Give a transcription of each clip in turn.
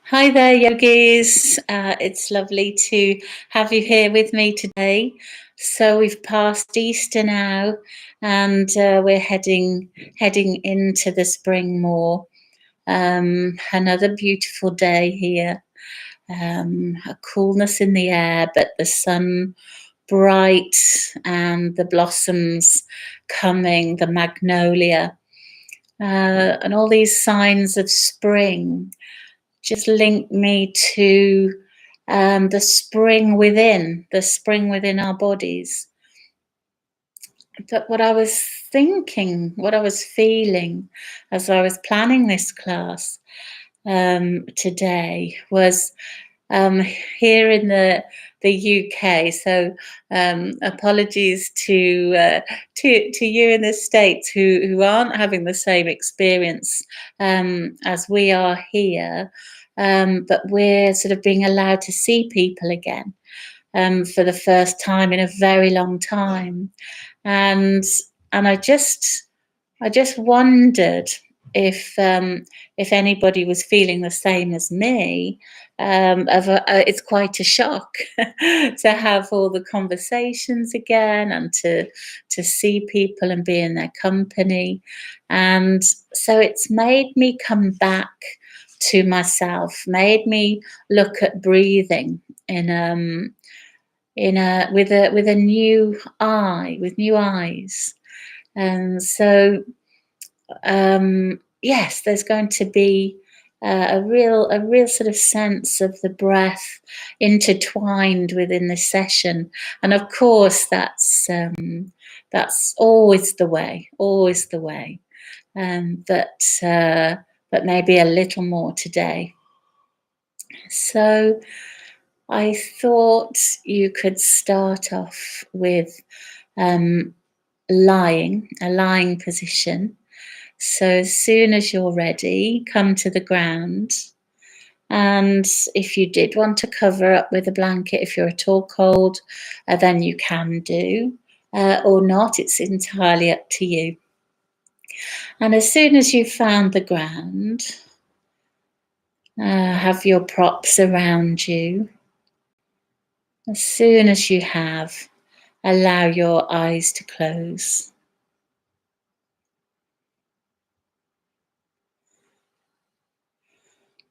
Hi there, yogis. It's lovely to have you here with me today. So we've passed Easter now, and we're heading into the spring more. Another beautiful day here. A coolness in the air, but the sun bright and the blossoms coming, the magnolia, and all these signs of spring just link me to the spring within our bodies. But what I was thinking, what I was feeling as I was planning this class today was um, here in the UK. So apologies to you in the States who aren't having the same experience as we are here. But we're sort of being allowed to see people again for the first time in a very long time, and I just wondered if if anybody was feeling the same as me. It's quite a shock to have all the conversations again and to see people and be in their company, and so it's made me come back to myself, made me look at breathing in a with a new eye, with new eyes. And so yes, there's going to be a real sort of sense of the breath intertwined within this session, and of course that's always the way, always the way. But maybe a little more today. So I thought you could start off with um, a lying position. So as soon as you're ready, come to the ground. And if you did want to cover up with a blanket, if you're at all cold, then you can do, or not. It's entirely up to you. And as soon as you've found the ground, have your props around you. As soon as you have, allow your eyes to close.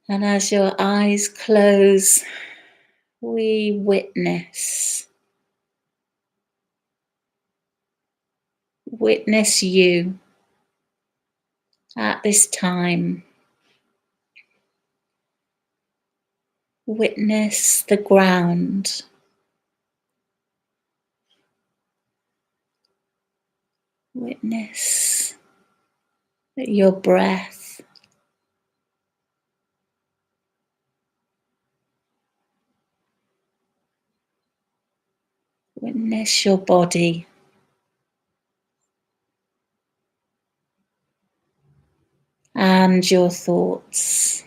And as your eyes close, we witness you at this time. Witness the ground. Witness your breath. Witness your body. And your thoughts.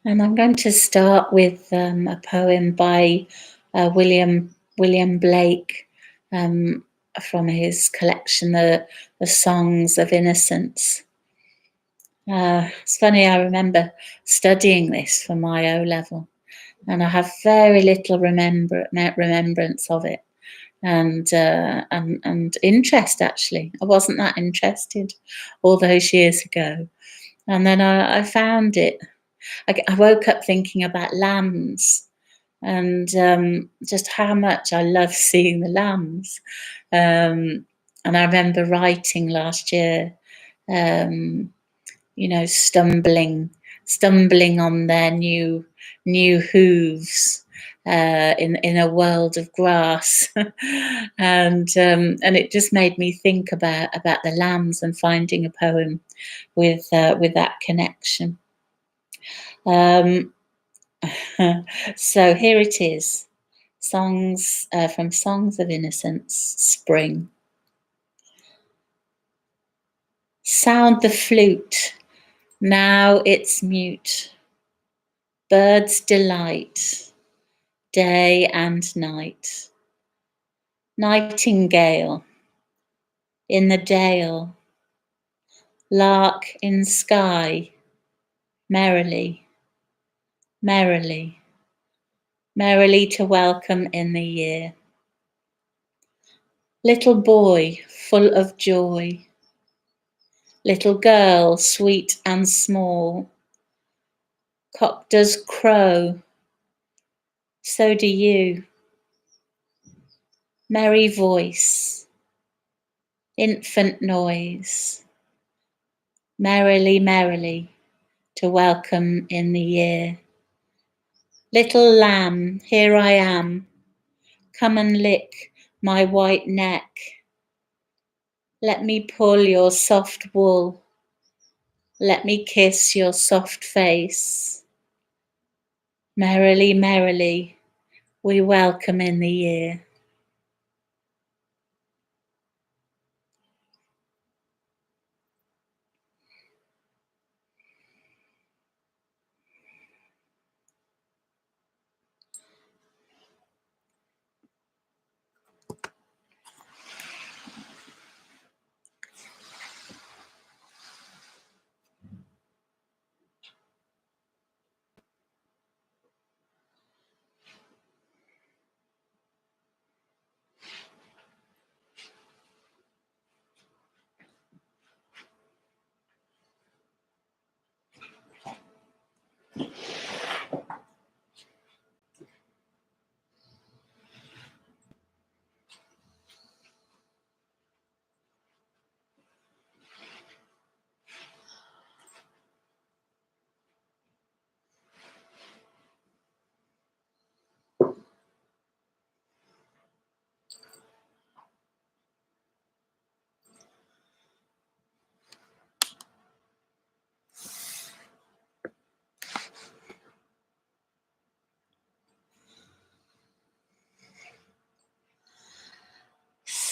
And I'm going to start with a poem by William Blake, from his collection, the Songs of Innocence. It's funny, I remember studying this for my O level, and I have very little remembrance of it, and interest actually. I wasn't that interested all those years ago, and then I found it. I woke up thinking about lambs and just how much I love seeing the lambs. And I remember writing last year, um, stumbling on their new hooves in a world of grass, and it just made me think about the lambs and finding a poem with that connection. Um, so here it is, songs from Songs of Innocence, Spring. Sound the flute, now it's mute. bird's delight, day and night. Nightingale in the dale, lark in sky, merrily, merrily, merrily to welcome in the year. Little boy full of joy, little girl sweet and small, cock does crow, so do you. Merry voice, infant noise, merrily, merrily to welcome in the year. Little lamb, here I am, come and lick my white neck. Let me pull your soft wool, let me kiss your soft face. Merrily, merrily, we welcome in the year.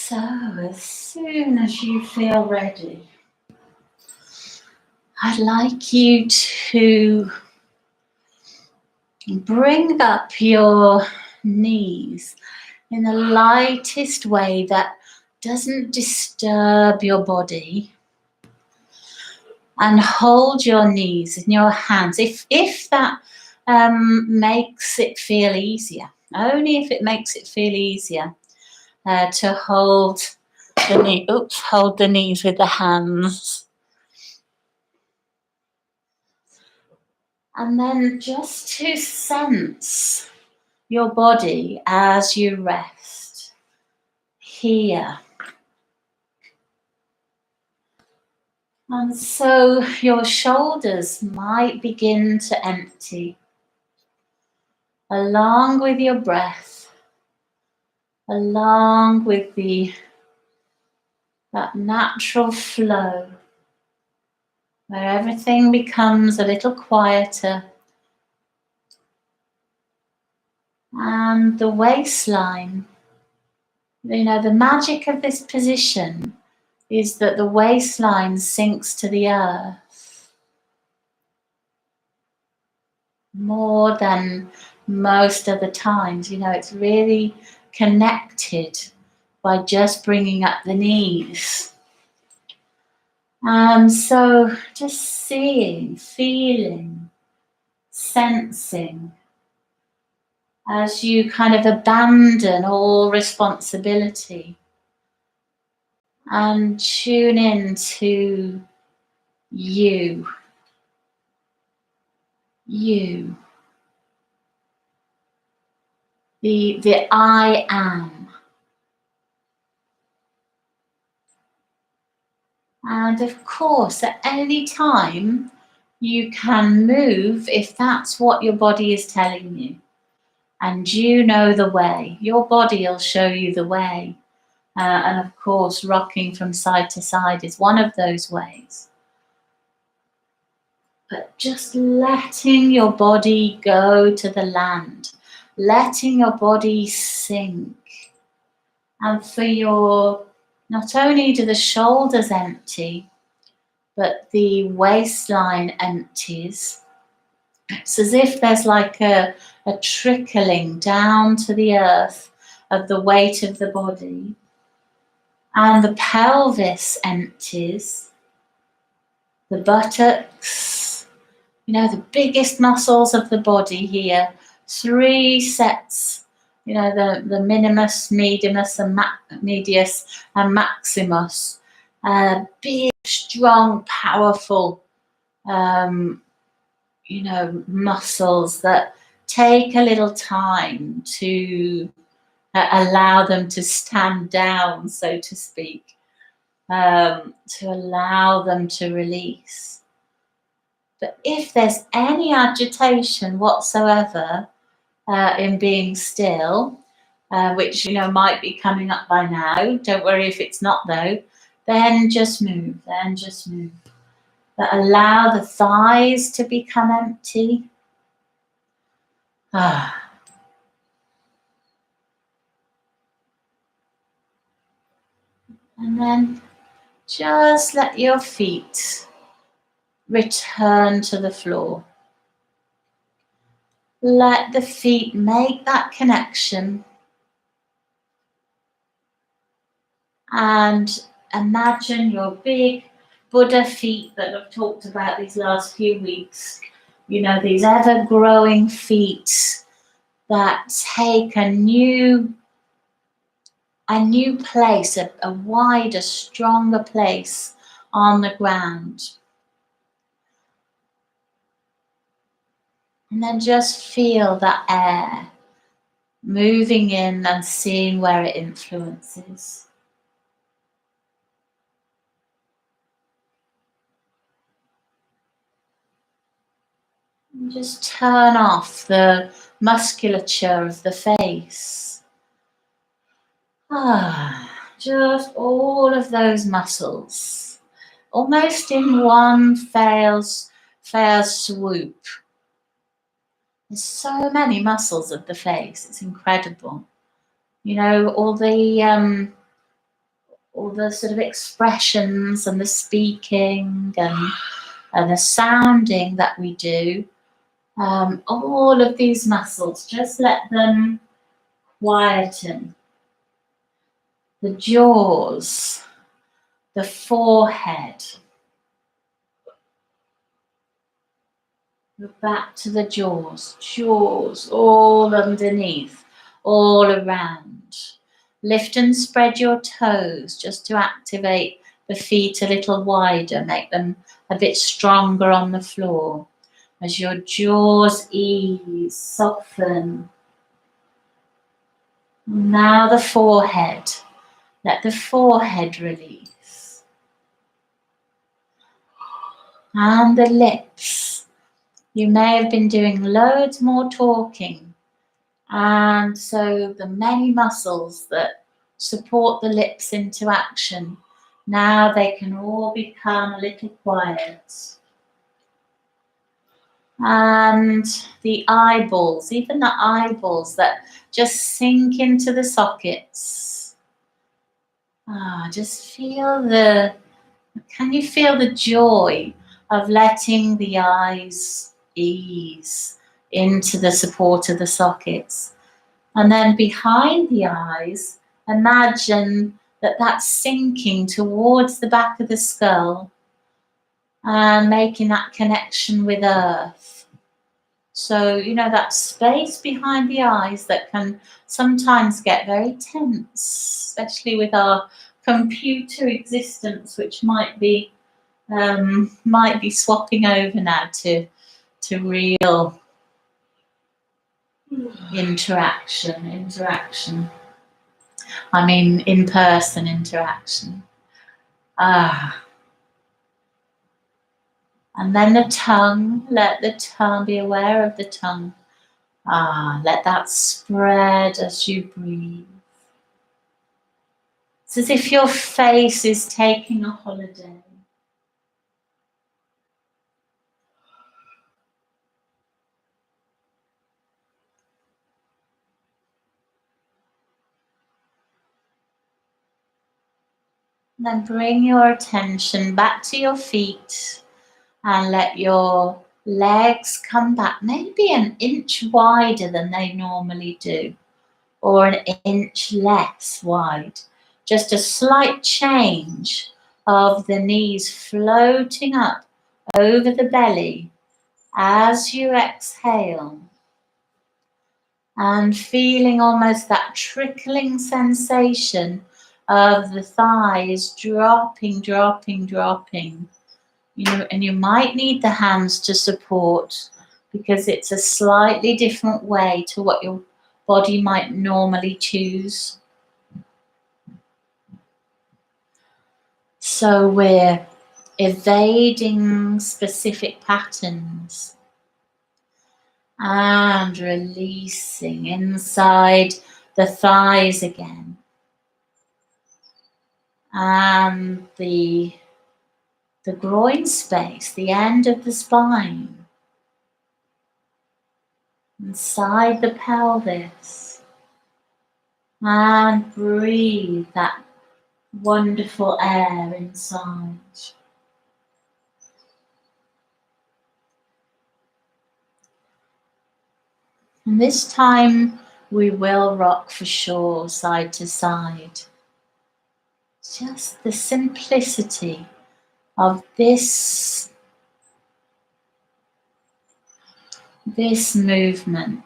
So, as soon as you feel ready, I'd like you to bring up your knees in the lightest way that doesn't disturb your body, and hold your knees in your hands if that makes it feel easier, only if it makes it feel easier to hold the knees with the hands. And then just to sense your body as you rest here. And so your shoulders might begin to empty along with your breath, along with that natural flow where everything becomes a little quieter. And the waistline, the magic of this position is that the waistline sinks to the earth more than most of the times. It's really connected by just bringing up the knees. And so just seeing, feeling, sensing as you kind of abandon all responsibility and tune in to you, the I am. And of course, at any time, you can move if that's what your body is telling you. And you know the way. Your body will show you the way. And of course, rocking from side to side is one of those ways. But just letting your body go to the land, letting your body sink. And for not only do the shoulders empty, but the waistline empties. It's as if there's like a trickling down to the earth of the weight of the body, and the pelvis empties, the buttocks, the biggest muscles of the body here, 3 sets, the minimus, medius, and medius, and maximus, big, strong, powerful, muscles that take a little time to allow them to stand down, so to speak, to allow them to release. But if there's any agitation whatsoever in being still, which might be coming up by now, don't worry if it's not though, then just move, But allow the thighs to become empty. And then just let your feet return to the floor. Let the feet make that connection. And imagine your big Buddha feet that I've talked about these last few weeks. These ever-growing feet that take a new place, a wider, stronger place on the ground. And then just feel that air moving in and seeing where it influences. And just turn off the musculature of the face. Just all of those muscles, almost in one fell swoop. There's so many muscles of the face, it's incredible. All the sort of expressions and the speaking and the sounding that we do, all of these muscles, just let them quieten. The jaws, the forehead. Look back to the jaws all underneath, all around. Lift and spread your toes just to activate the feet a little wider, make them a bit stronger on the floor. As your jaws ease, soften. Now the forehead. Let the forehead release. And the lips. You may have been doing loads more talking. And so the many muscles that support the lips into action, now they can all become a little quiet. And the eyeballs, even the eyeballs that just sink into the sockets. Just feel can you feel the joy of letting the eyes ease into the support of the sockets? And then behind the eyes, imagine that that's sinking towards the back of the skull and making that connection with earth. So, that space behind the eyes that can sometimes get very tense, especially with our computer existence, which might be swapping over now to real interaction. I mean, in-person interaction. And then the tongue, let the tongue, be aware of the tongue. Let that spread as you breathe. It's as if your face is taking a holiday. Then bring your attention back to your feet and let your Legs come back maybe an inch wider than they normally do, or an inch less wide. Just a slight change of the knees floating up over the belly as you exhale, and feeling almost that trickling sensation of the thighs dropping, dropping, dropping. And you might need the hands to support, because it's a slightly different way to what your body might normally choose. So we're evading specific patterns and releasing inside the thighs again, and the groin space, the end of the spine, inside the pelvis, and breathe that wonderful air inside. And this time we will rock for sure, side to side. Just the simplicity of this movement.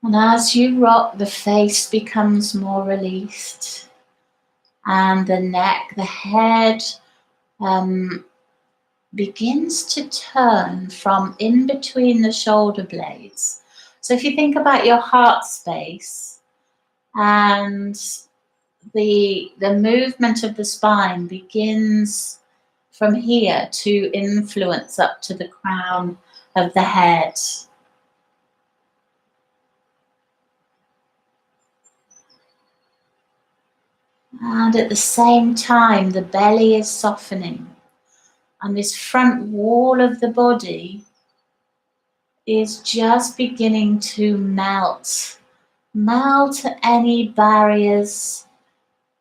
And as you rock, the face becomes more released, and the neck, the head begins to turn from in between the shoulder blades. So if you think about your heart space, and the movement of the spine begins from here to influence up to the crown of the head. And at the same time, the belly is softening, and this front wall of the body is just beginning to melt any barriers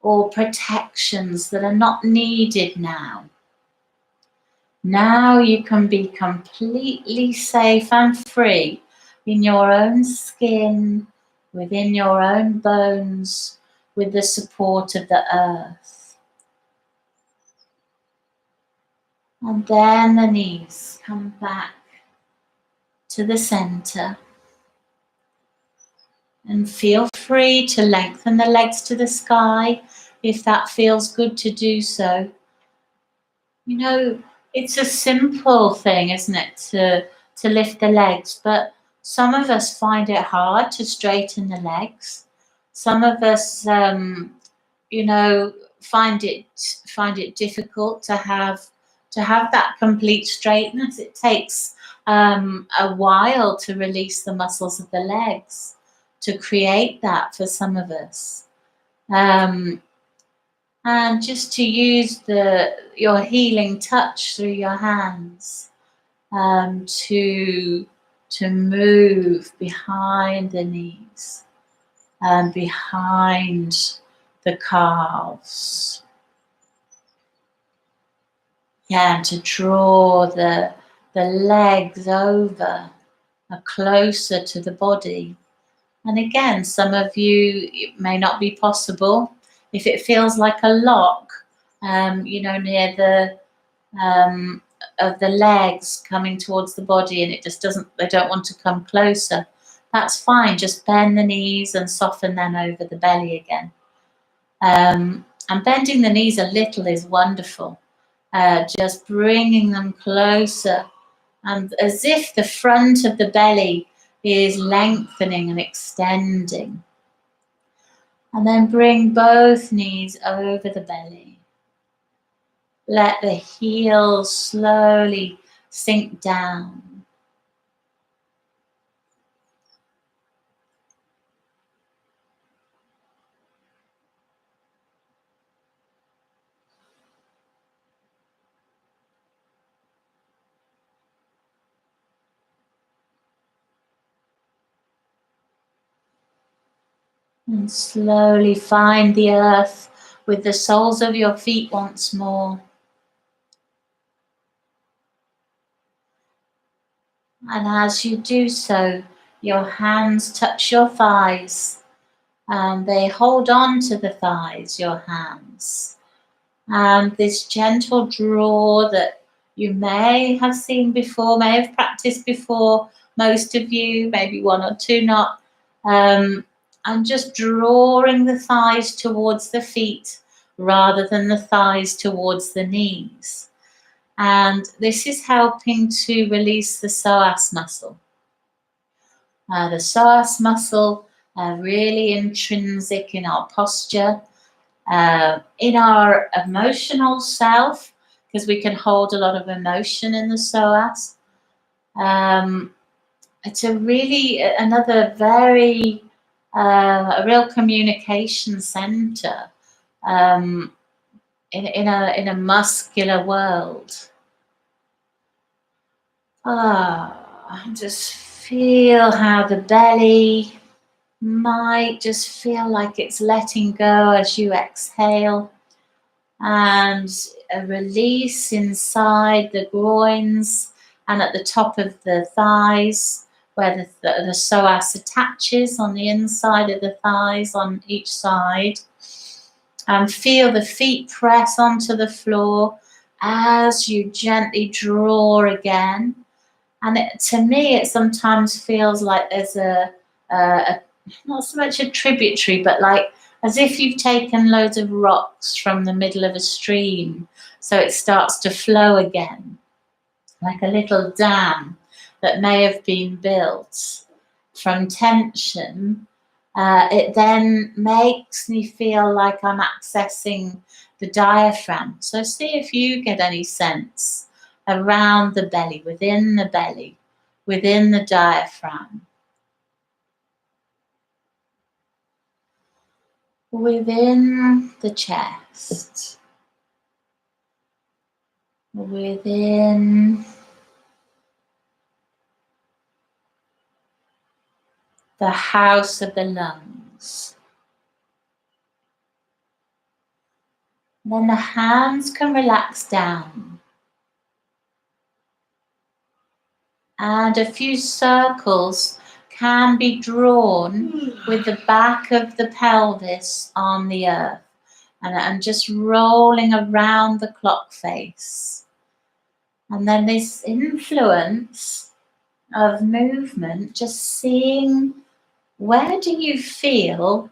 or protections that are not needed now. Now you can be completely safe and free in your own skin, within your own bones, with the support of the earth. And then the knees come back to the center. And feel free to lengthen the legs to the sky if that feels good to do so. It's a simple thing, isn't it, to lift the legs, but some of us find it hard to straighten the legs. Some of us, find it difficult to have that complete straightness. It takes a while to release the muscles of the legs, to create that for some of us. And just to use your healing touch through your hands to move behind the knees and behind the calves. Yeah, and to draw the legs over closer to the body. And again, some of you, it may not be possible. If it feels like a lock, near the of the legs coming towards the body, and it just they don't want to come closer, that's fine. Just bend the knees and soften them over the belly again. And bending the knees a little is wonderful. Just bringing them closer, and as if the front of the belly is lengthening and extending. And then bring both knees over the belly. Let the heels slowly sink down. And slowly find the earth with the soles of your feet once more. And as you do so, your hands touch your thighs and they hold on to the thighs, your hands. And this gentle draw that you may have seen before, may have practiced before, most of you, maybe one or two not. And just drawing the thighs towards the feet rather than the thighs towards the knees. And this is helping to release the psoas muscle. The psoas muscle, really intrinsic in our posture, in our emotional self, because we can hold a lot of emotion in the psoas. It's another very, a real communication center in a muscular world. Just feel how the belly might just feel like it's letting go as you exhale, and a release inside the groins and at the top of the thighs where the psoas attaches on the inside of the thighs on each side. And feel the feet press onto the floor as you gently draw again. And to me, it sometimes feels like there's a not so much a tributary, but like as if you've taken loads of rocks from the middle of a stream, so it starts to flow again, like a little dam that may have been built from tension. It then makes me feel like I'm accessing the diaphragm. So see if you get any sense around the belly, within the diaphragm, within the chest, within the house of the lungs. Then the hands can relax down. And a few circles can be drawn with the back of the pelvis on the earth and just rolling around the clock face. And then this influence of movement, just seeing where do you feel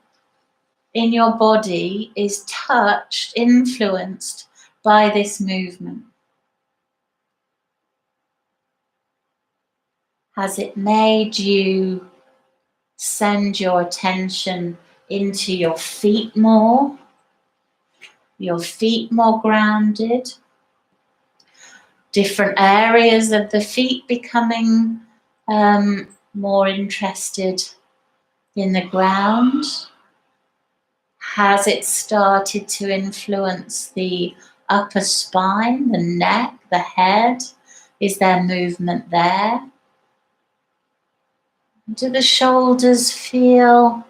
in your body is touched, influenced by this movement. Has it made you send your attention into your feet more grounded? Different areas of the feet becoming more interested in the ground? Has it started to influence the upper spine, the neck, the head? Is there movement there? Do the shoulders feel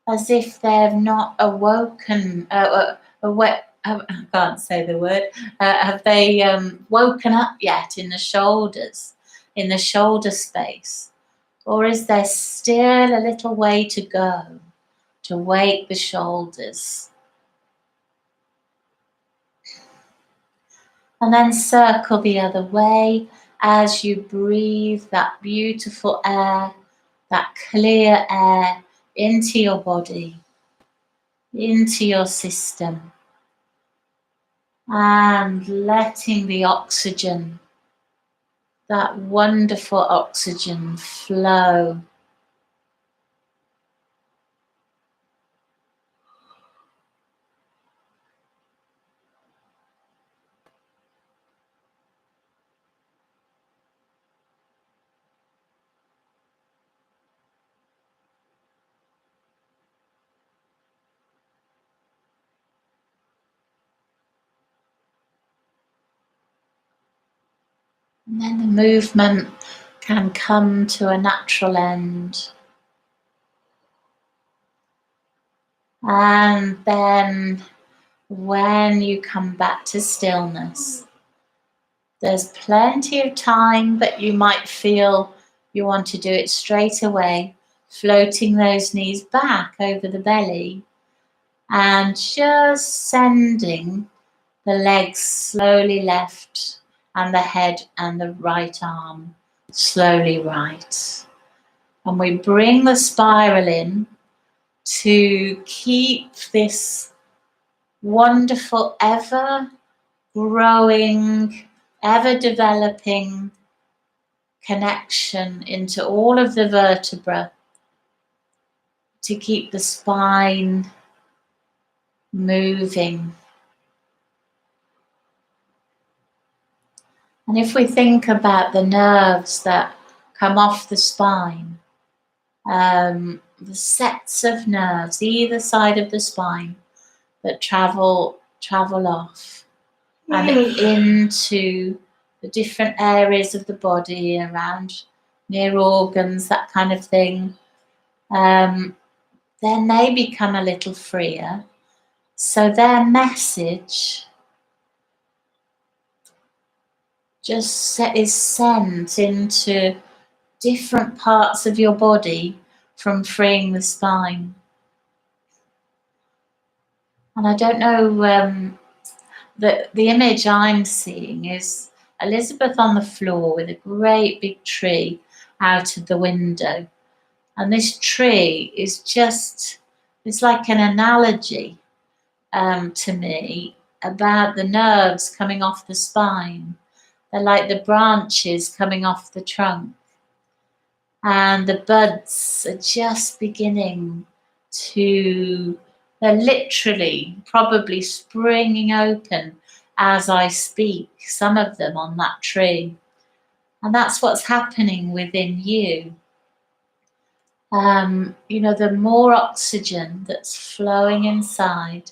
as if they've not awoken? I can't say the word. Have they woken up yet in the shoulders, in the shoulder space? Or is there still a little way to go to wake the shoulders? And then circle the other way as you breathe that beautiful air, that clear air into your body, into your system, and letting the oxygen, that wonderful oxygen, flow. And then the movement can come to a natural end. And then when you come back to stillness, there's plenty of time, but you might feel you want to do it straight away, floating those knees back over the belly and just sending the legs slowly left and the head and the right arm slowly right. And we bring the spiral in to keep this wonderful, ever growing, ever developing connection into all of the vertebra to keep the spine moving. And if we think about the nerves that come off the spine, the sets of nerves either side of the spine that travel off and into the different areas of the body around near organs, that kind of thing, then they become a little freer. So their message just is sent into different parts of your body from freeing the spine. And I don't know, the image I'm seeing is Elizabeth on the floor with a great big tree out of the window. And this tree is just, it's like an analogy to me about the nerves coming off the spine. They're like the branches coming off the trunk. And the buds are just beginning to, they're literally probably springing open as I speak, some of them on that tree. And that's what's happening within you. The more oxygen that's flowing inside,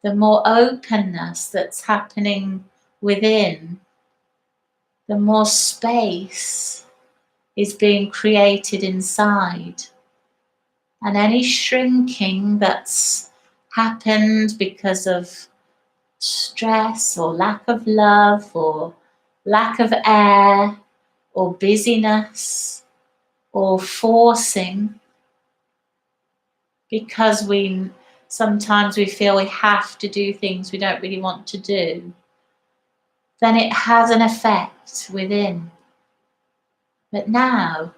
the more openness that's happening within, the more space is being created inside. And any shrinking that's happened because of stress or lack of love or lack of air or busyness or forcing, because sometimes we feel we have to do things we don't really want to do, then it has an effect within. But now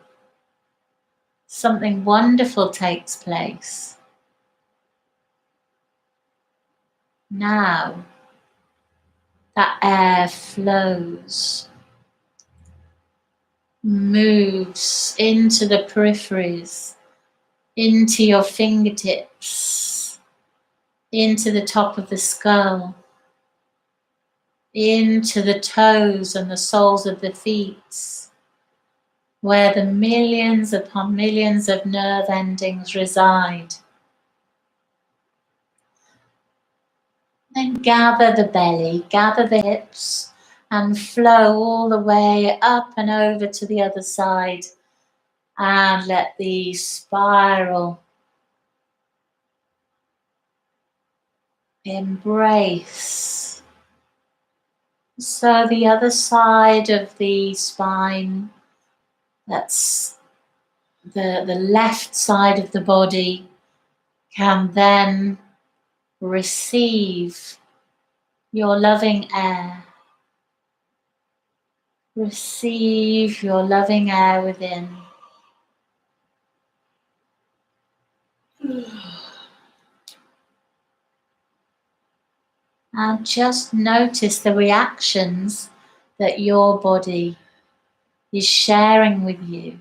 something wonderful takes place. Now that air flows, moves into the peripheries, into your fingertips, into the top of the skull, into the toes and the soles of the feet, where the millions upon millions of nerve endings reside. Then gather the belly, gather the hips, and flow all the way up and over to the other side. And let the spiral embrace. So the other side of the spine, that's the left side of the body, can then receive your loving air. Receive your loving air within. And just notice the reactions that your body is sharing with you.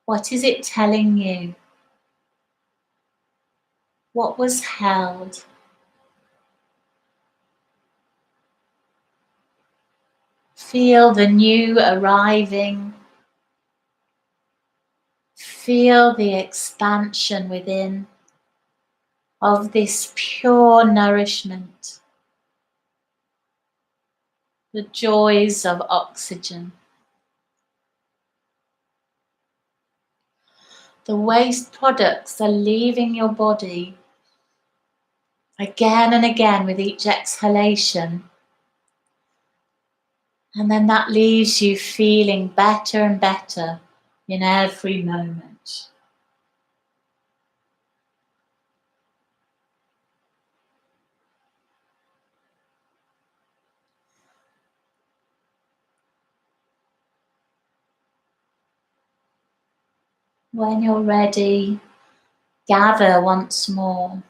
What is it telling you? What was held? Feel the new arriving. Feel the expansion within of this pure nourishment. The joys of oxygen. The waste products are leaving your body again and again with each exhalation. And then that leaves you feeling better and better in every moment. When you're ready, gather once more.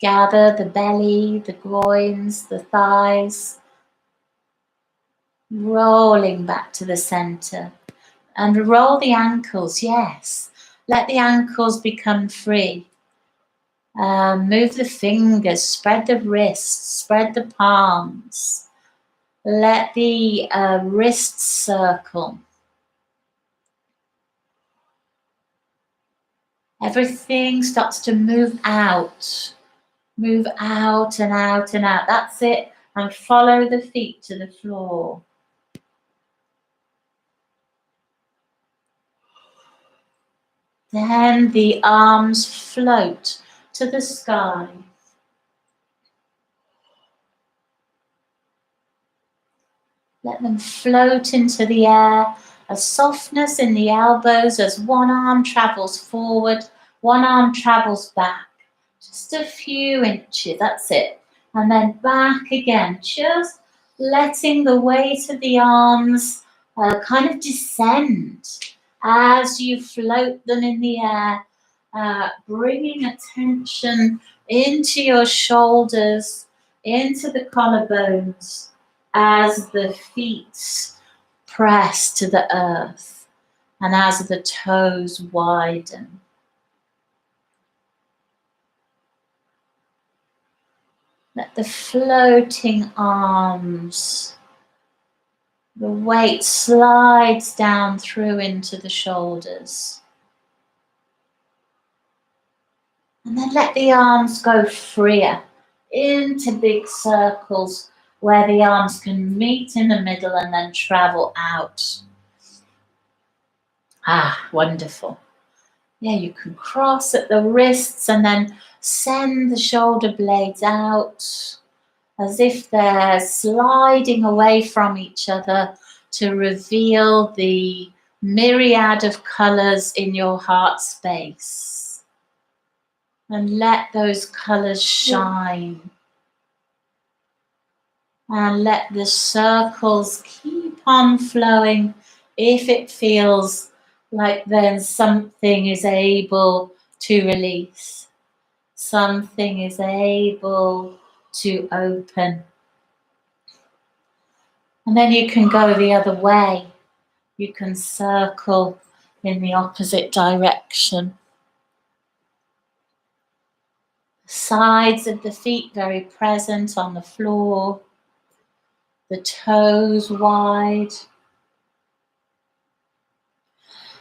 Gather the belly, the groins, the thighs, rolling back to the center. And roll the ankles, yes. Let the ankles become free. Move the fingers, spread the wrists, spread the palms. Let the wrists circle. Everything starts to move out and out and out. That's it. And follow the feet to the floor. Then the arms float to the sky. Let them float into the air. A softness in the elbows as one arm travels forward, one arm travels back. Just a few inches, that's it. And then back again, just letting the weight of the arms kind of descend as you float them in the air, bringing attention into your shoulders, into the collarbones as the feet press to the earth and as the toes widen. Let the floating arms, the weight slides down through into the shoulders. And then let the arms go freer into big circles where the arms can meet in the middle and then travel out. Wonderful. Yeah, you can cross at the wrists and then send the shoulder blades out as if they're sliding away from each other to reveal the myriad of colours in your heart space. And let those colours shine. And let the circles keep on flowing if it feels like then something is able to release. Something is able to open. And then you can go the other way. You can circle in the opposite direction. Sides of the feet very present on the floor. The toes wide.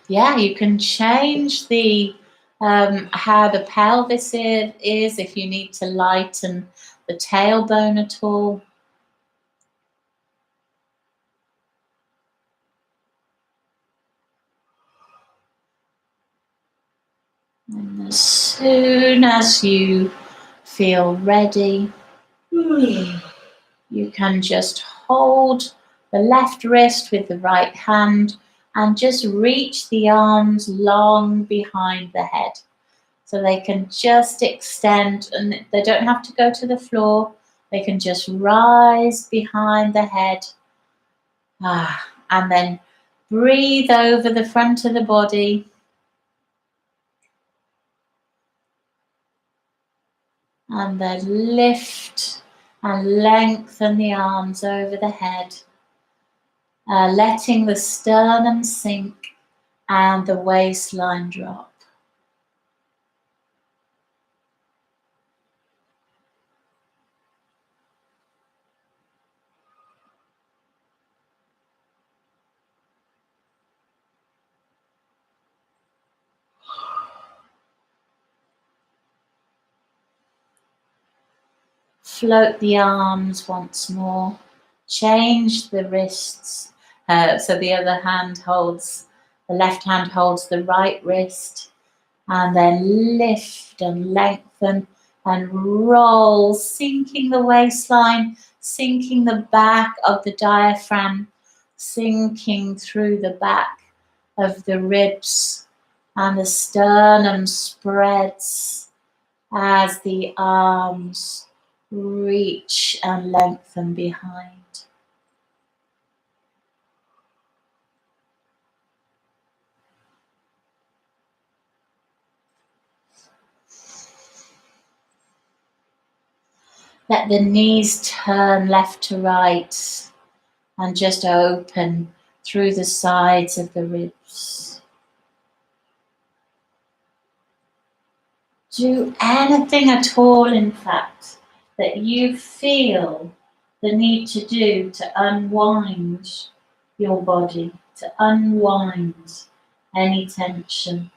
Yeah, you can change the how the pelvis is if you need to lighten the tailbone at all. And as soon as you feel ready, you can just hold the left wrist with the right hand and just reach the arms long behind the head. So they can just extend and they don't have to go to the floor. They can just rise behind the head. And then breathe over the front of the body. And then lift and lengthen the arms over the head, letting the sternum sink and the waistline drop. Float the arms once more. Change the wrists. So the other hand holds, the left hand holds the right wrist. And then lift and lengthen and roll, sinking the waistline, sinking the back of the diaphragm, sinking through the back of the ribs, and the sternum spreads as the arms reach and lengthen behind. Let the knees turn left to right and just open through the sides of the ribs. Do anything at all, in fact, that you feel the need to do to unwind your body, to unwind any tension.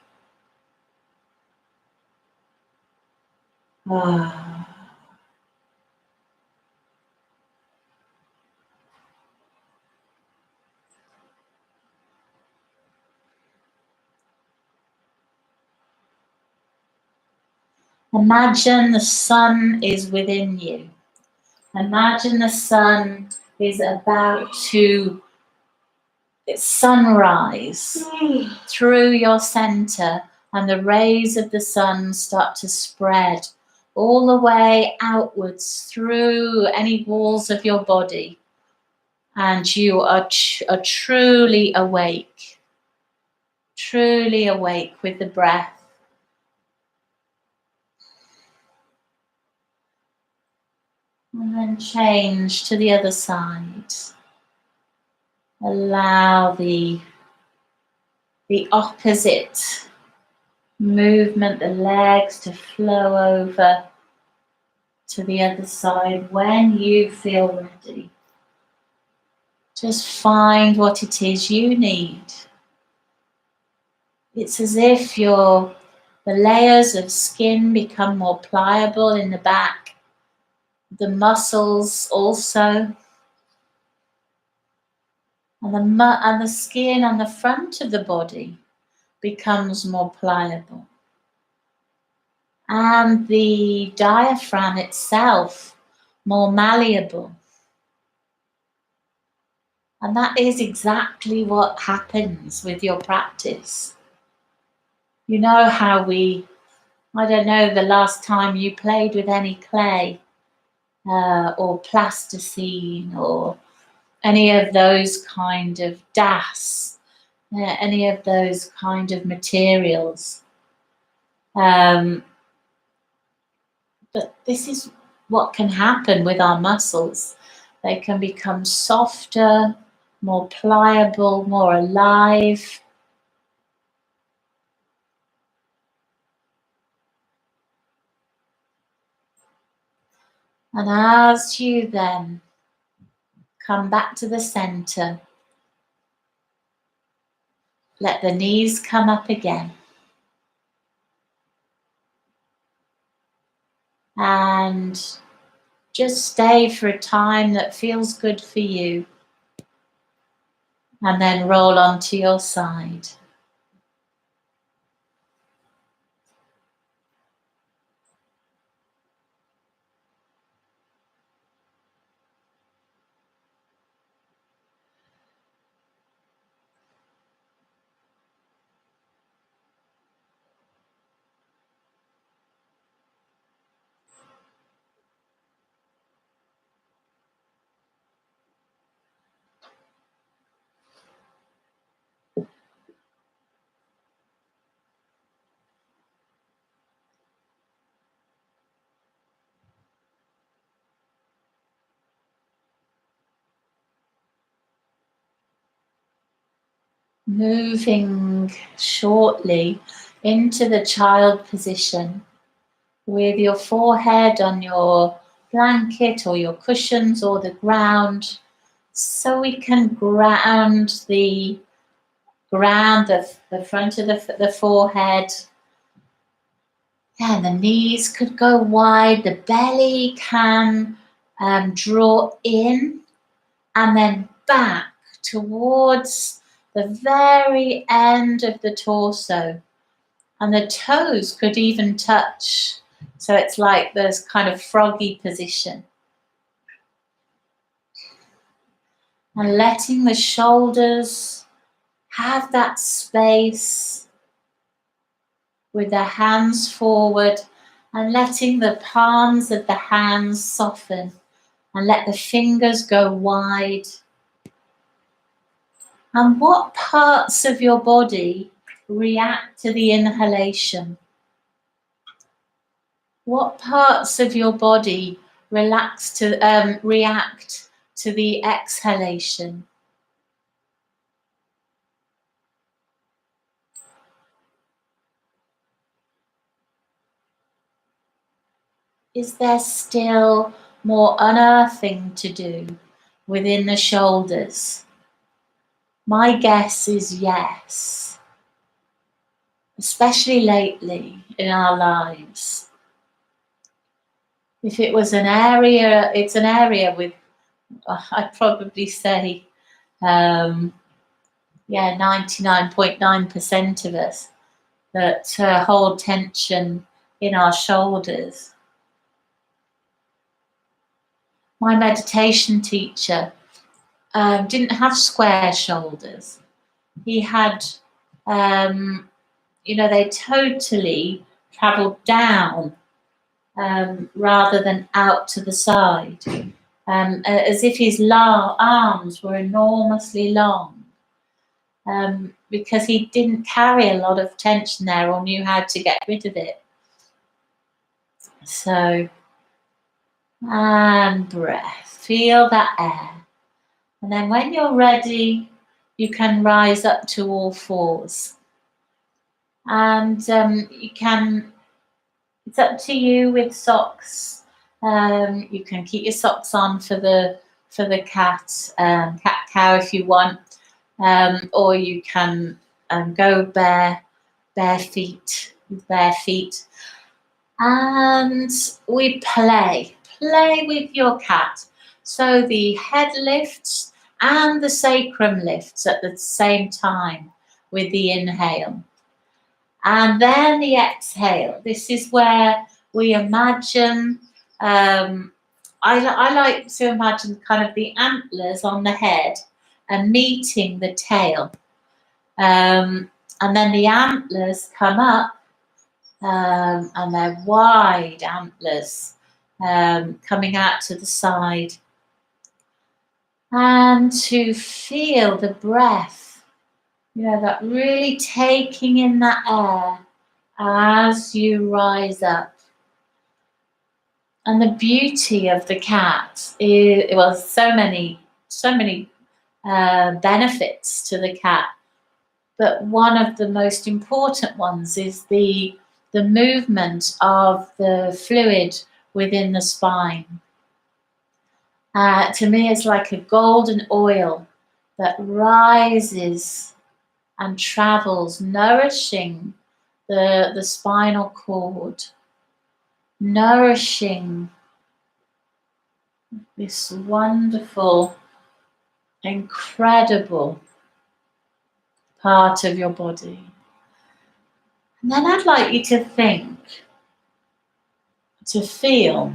Ah. Imagine the sun is within you. Imagine the sun is about to sunrise through your center, and the rays of the sun start to spread all the way outwards through any walls of your body, and you are truly awake with the breath. And then change to the other side. Allow the opposite movement, the legs, to flow over to the other side when you feel ready. Just find what it is you need. It's as if the layers of skin become more pliable in the back, the muscles also, and the skin on the front of the body becomes more pliable. And the diaphragm itself more malleable. And that is exactly what happens with your practice. You know how I don't know the last time you played with any clay or plasticine or any of those kind of DAS, any of those kind of materials. But this is what can happen with our muscles. They can become softer, more pliable, more alive. And as you then come back to the center, let the knees come up again. And just stay for a time that feels good for you. And then roll onto your side. Moving shortly into the child position with your forehead on your blanket or your cushions or the ground, so we can ground the front of the forehead. And the knees could go wide, the belly can draw in and then back towards the very end of the torso, and the toes could even touch So it's like this kind of froggy position. And letting the shoulders have that space with the hands forward, and letting the palms of the hands soften, and let the fingers go wide. And what parts of your body react to the inhalation? What parts of your body react to the exhalation? Is there still more unearthing to do within the shoulders? My guess is yes, especially lately in our lives. If it was an area, it's an area with, I'd probably say, 99.9% of us that hold tension in our shoulders. My meditation teacher didn't have square shoulders. He had, they totally travelled down rather than out to the side, as if his arms were enormously long, because he didn't carry a lot of tension there or knew how to get rid of it. So, and breath, feel that air. And then when you're ready, you can rise up to all fours. And you can, it's up to you with socks. You can keep your socks on for the cat cow if you want, or you can go bare feet with bare feet. And we play with your cat. So the head lifts and the sacrum lifts at the same time with the inhale. And then the exhale. This is where we imagine, I like to imagine kind of the antlers on the head and meeting the tail. And then the antlers come up, and they're wide antlers coming out to the side. And to feel the breath, that really taking in that air as you rise up. And the beauty of the cat is, well, so many benefits to the cat. But one of the most important ones is the movement of the fluid within the spine. To me, it's like a golden oil that rises and travels, nourishing the spinal cord, nourishing this wonderful, incredible part of your body. And then I'd like you to feel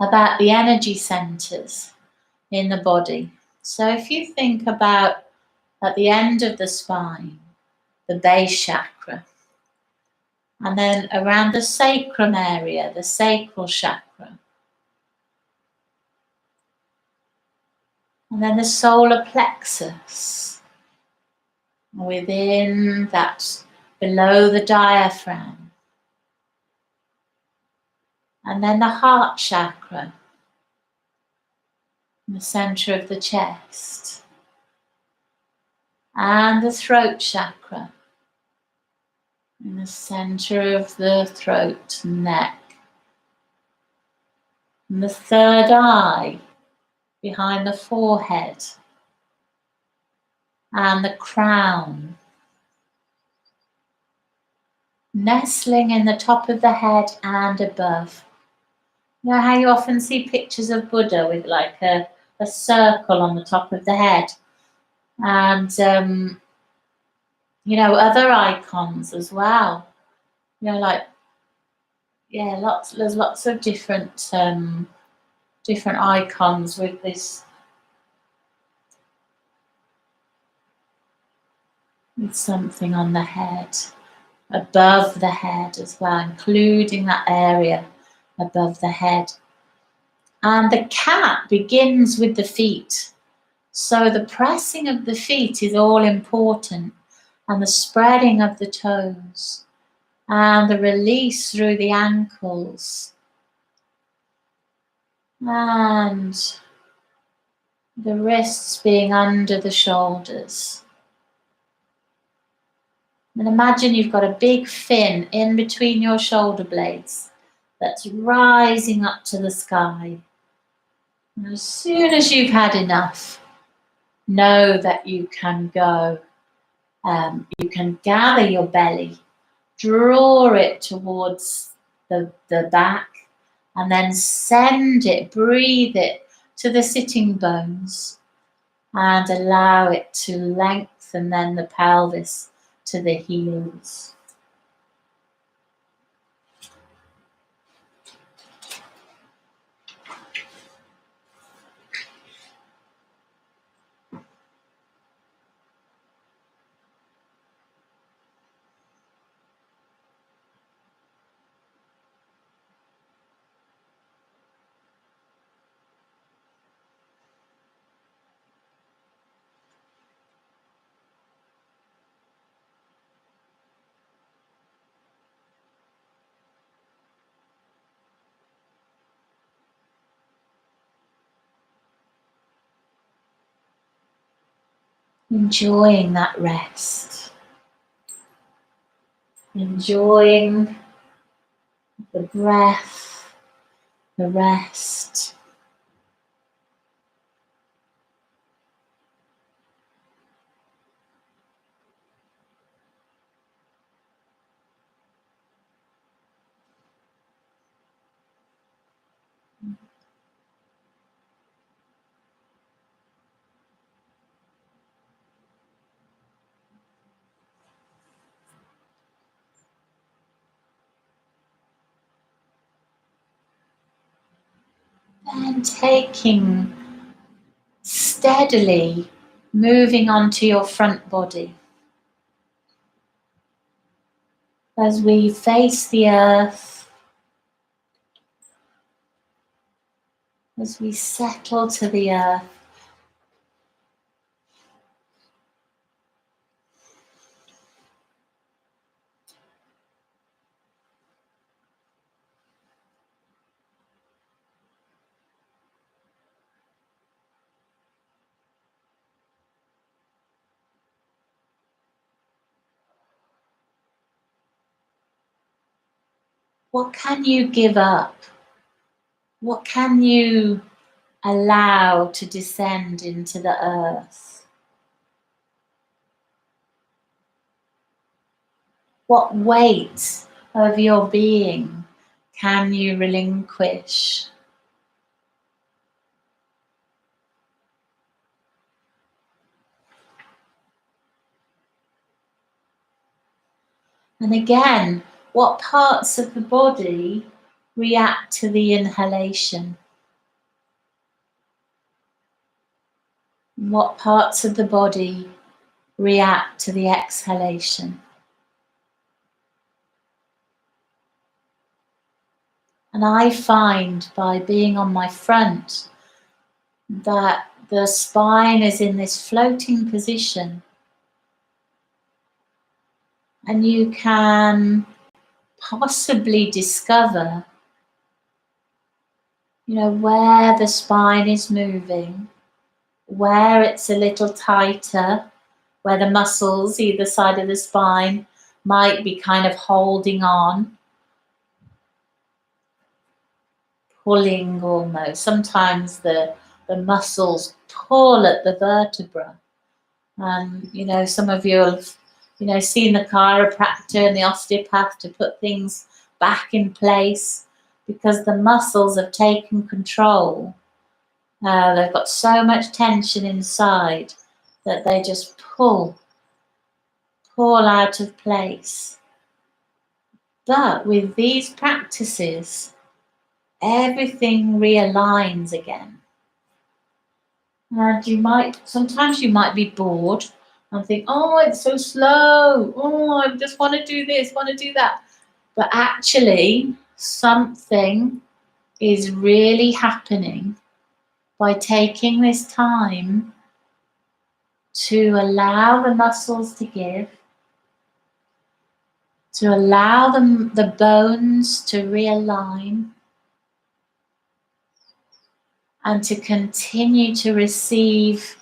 about the energy centers in the body. So if you think about at the end of the spine, the base chakra, and then around the sacrum area, the sacral chakra, and then the solar plexus, within that, below the diaphragm, and then the heart chakra, in the center of the chest, and the throat chakra, in the center of the throat, neck, and the third eye, behind the forehead, and the crown, nestling in the top of the head and above. You know how you often see pictures of Buddha with like a circle on the top of the head, and other icons as well, like yeah, there's lots of different different icons with this, with something on the head, above the head as well, including that area above the head. And the cat begins with the feet. So the pressing of the feet is all important, and the spreading of the toes, and the release through the ankles, and the wrists being under the shoulders. And imagine you've got a big fin in between your shoulder blades that's rising up to the sky. And as soon as you've had enough, know that you can go. You can gather your belly, draw it towards the back, and then send it, breathe it to the sitting bones, and allow it to lengthen then the pelvis to the heels. Enjoying that rest. Enjoying the breath, the rest. And taking steadily, moving onto your front body. As we face the earth, as we settle to the earth, what can you give up? What can you allow to descend into the earth? What weight of your being can you relinquish? And again, what parts of the body react to the inhalation? What parts of the body react to the exhalation? And I find by being on my front that the spine is in this floating position, and you can possibly discover, where the spine is moving, where it's a little tighter, where the muscles either side of the spine might be kind of holding on, pulling almost. Sometimes the muscles pull at the vertebra. Some of you have, seen the chiropractor and the osteopath to put things back in place because the muscles have taken control. They've got so much tension inside that they just pull out of place. But with these practices, everything realigns again. And sometimes you might be bored and think, oh, it's so slow. Oh, I just want to do this, want to do that. But actually, something is really happening by taking this time to allow the muscles to give, to allow the bones to realign, and to continue to receive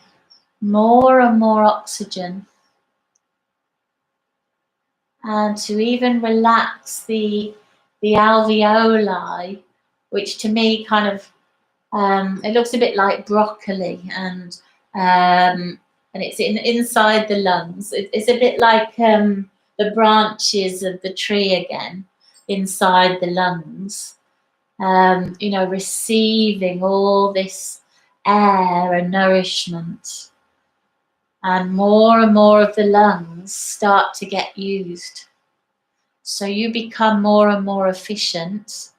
more and more oxygen, and to even relax the alveoli, which to me kind of it looks a bit like broccoli, and it's inside the lungs. It's a bit like the branches of the tree again inside the lungs. Receiving all this air and nourishment, and more of the lungs start to get used. So you become more and more efficient.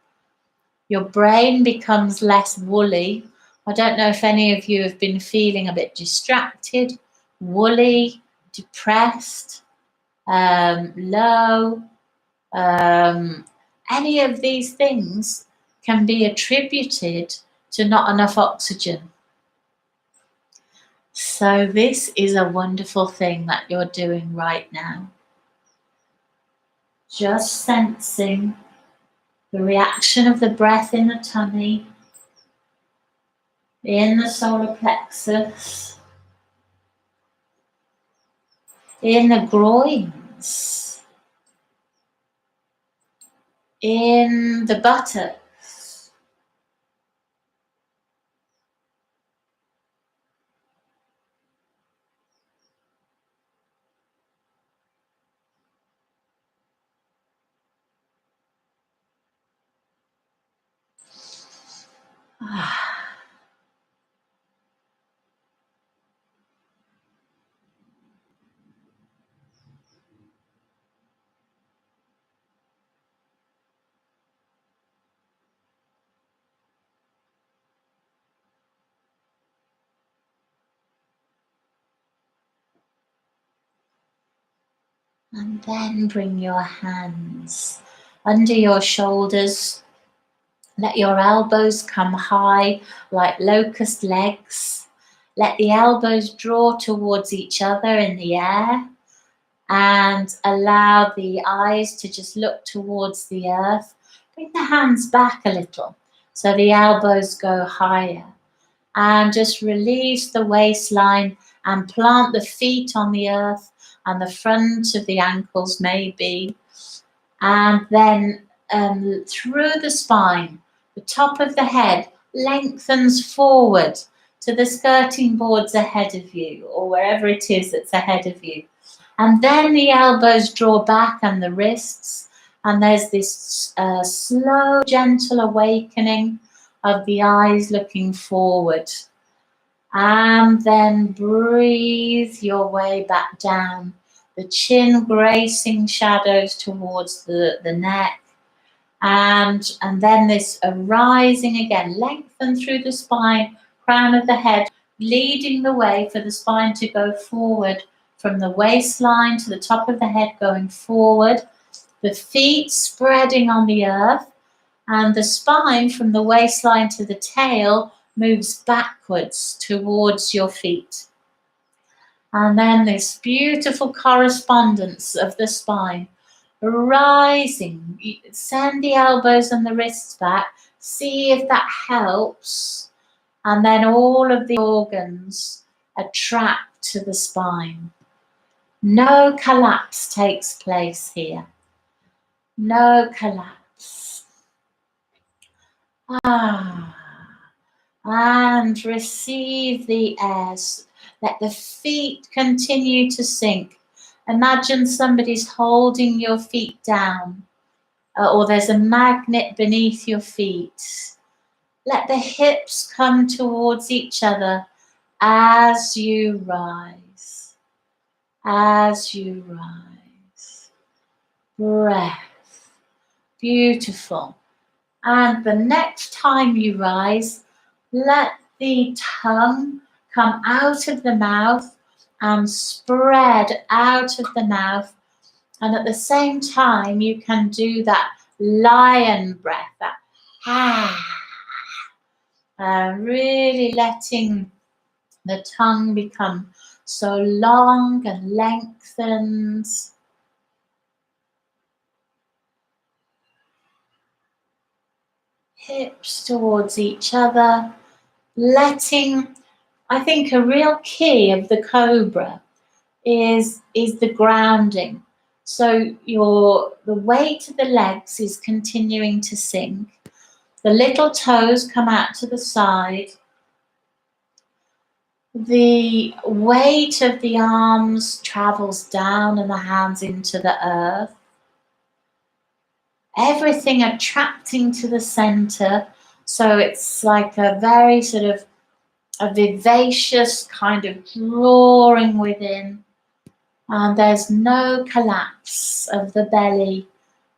Your brain becomes less woolly. I don't know if any of you have been feeling a bit distracted, woolly, depressed, low. Any of these things can be attributed to not enough oxygen. So this is a wonderful thing that you're doing right now. Just sensing the reaction of the breath in the tummy, in the solar plexus, in the groins, in the buttocks. And then bring your hands under your shoulders. Let your elbows come high like locust legs. Let the elbows draw towards each other in the air, and allow the eyes to just look towards the earth. Bring the hands back a little so the elbows go higher, and just release the waistline and plant the feet on the earth and the front of the ankles maybe, and then through the spine, the top of the head lengthens forward to the skirting boards ahead of you, or wherever it is that's ahead of you. And then the elbows draw back and the wrists, and there's this slow, gentle awakening of the eyes looking forward. And then breathe your way back down, the chin gracing shadows towards the neck. And then this arising again, lengthen through the spine, crown of the head, leading the way for the spine to go forward from the waistline to the top of the head, going forward, the feet spreading on the earth, and the spine from the waistline to the tail moves backwards towards your feet. And then this beautiful correspondence of the spine rising. Send the elbows and the wrists back. See if that helps. And then all of the organs attract to the spine. No collapse takes place here. No collapse. And receive the air. Let the feet continue to sink. Imagine somebody's holding your feet down, or there's a magnet beneath your feet. Let the hips come towards each other as you rise. As you rise. Breath. Beautiful. And the next time you rise, let the tongue come out of the mouth and spread out of the mouth. And at the same time, you can do that lion breath, that really letting the tongue become so long and lengthened. Hips towards each other, letting, I think a real key of the cobra is the grounding. So the weight of the legs is continuing to sink. The little toes come out to the side. The weight of the arms travels down and the hands into the earth. Everything attracting to the center. So it's like a very sort of a vivacious kind of drawing within. And there's no collapse of the belly.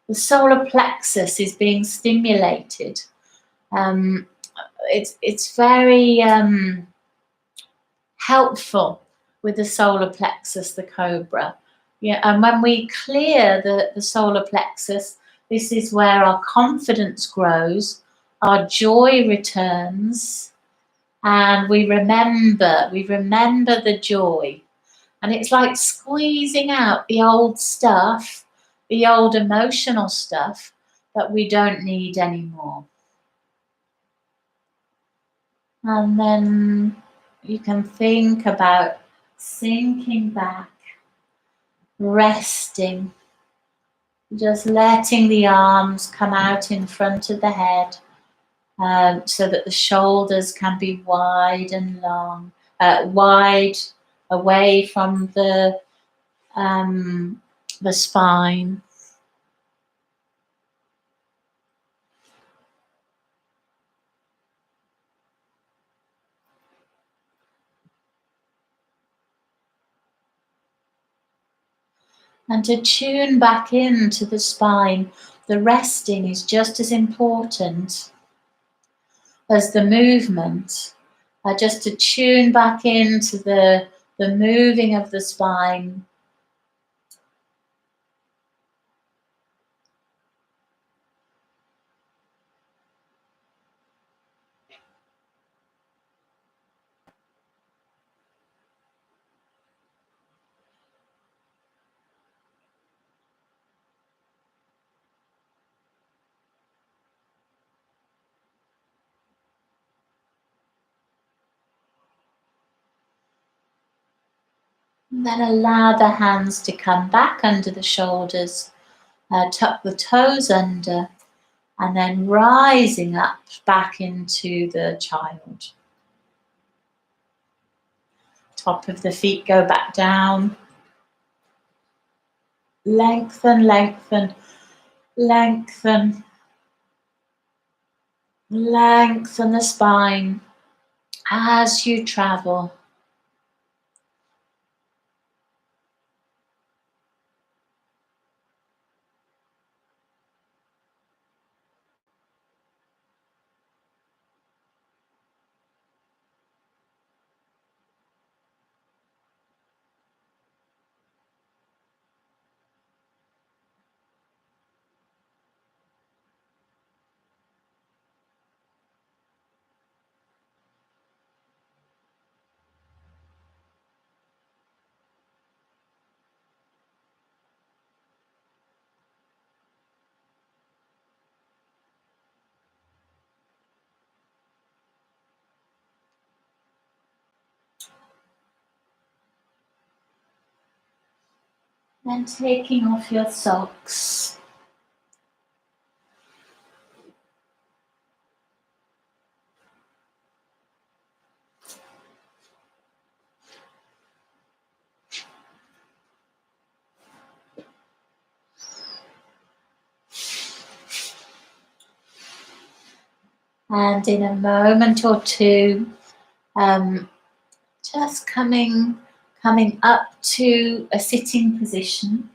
The solar plexus is being stimulated. It's very helpful with the solar plexus, the cobra. Yeah, and when we clear the solar plexus, this is where our confidence grows, our joy returns, and we remember the joy. And it's like squeezing out the old stuff, the old emotional stuff that we don't need anymore. And then you can think about sinking back, resting, just letting the arms come out in front of the head, so that the shoulders can be wide and long, wide away from the spine. And to tune back into the spine, the resting is just as important as the movement. Just to tune back into the moving of the spine. And then allow the hands to come back under the shoulders, tuck the toes under, and then rising up back into the child. Top of the feet go back down. Lengthen, lengthen, lengthen. Lengthen the spine as you travel. Then taking off your socks. And in a moment or two, just coming up to a sitting position.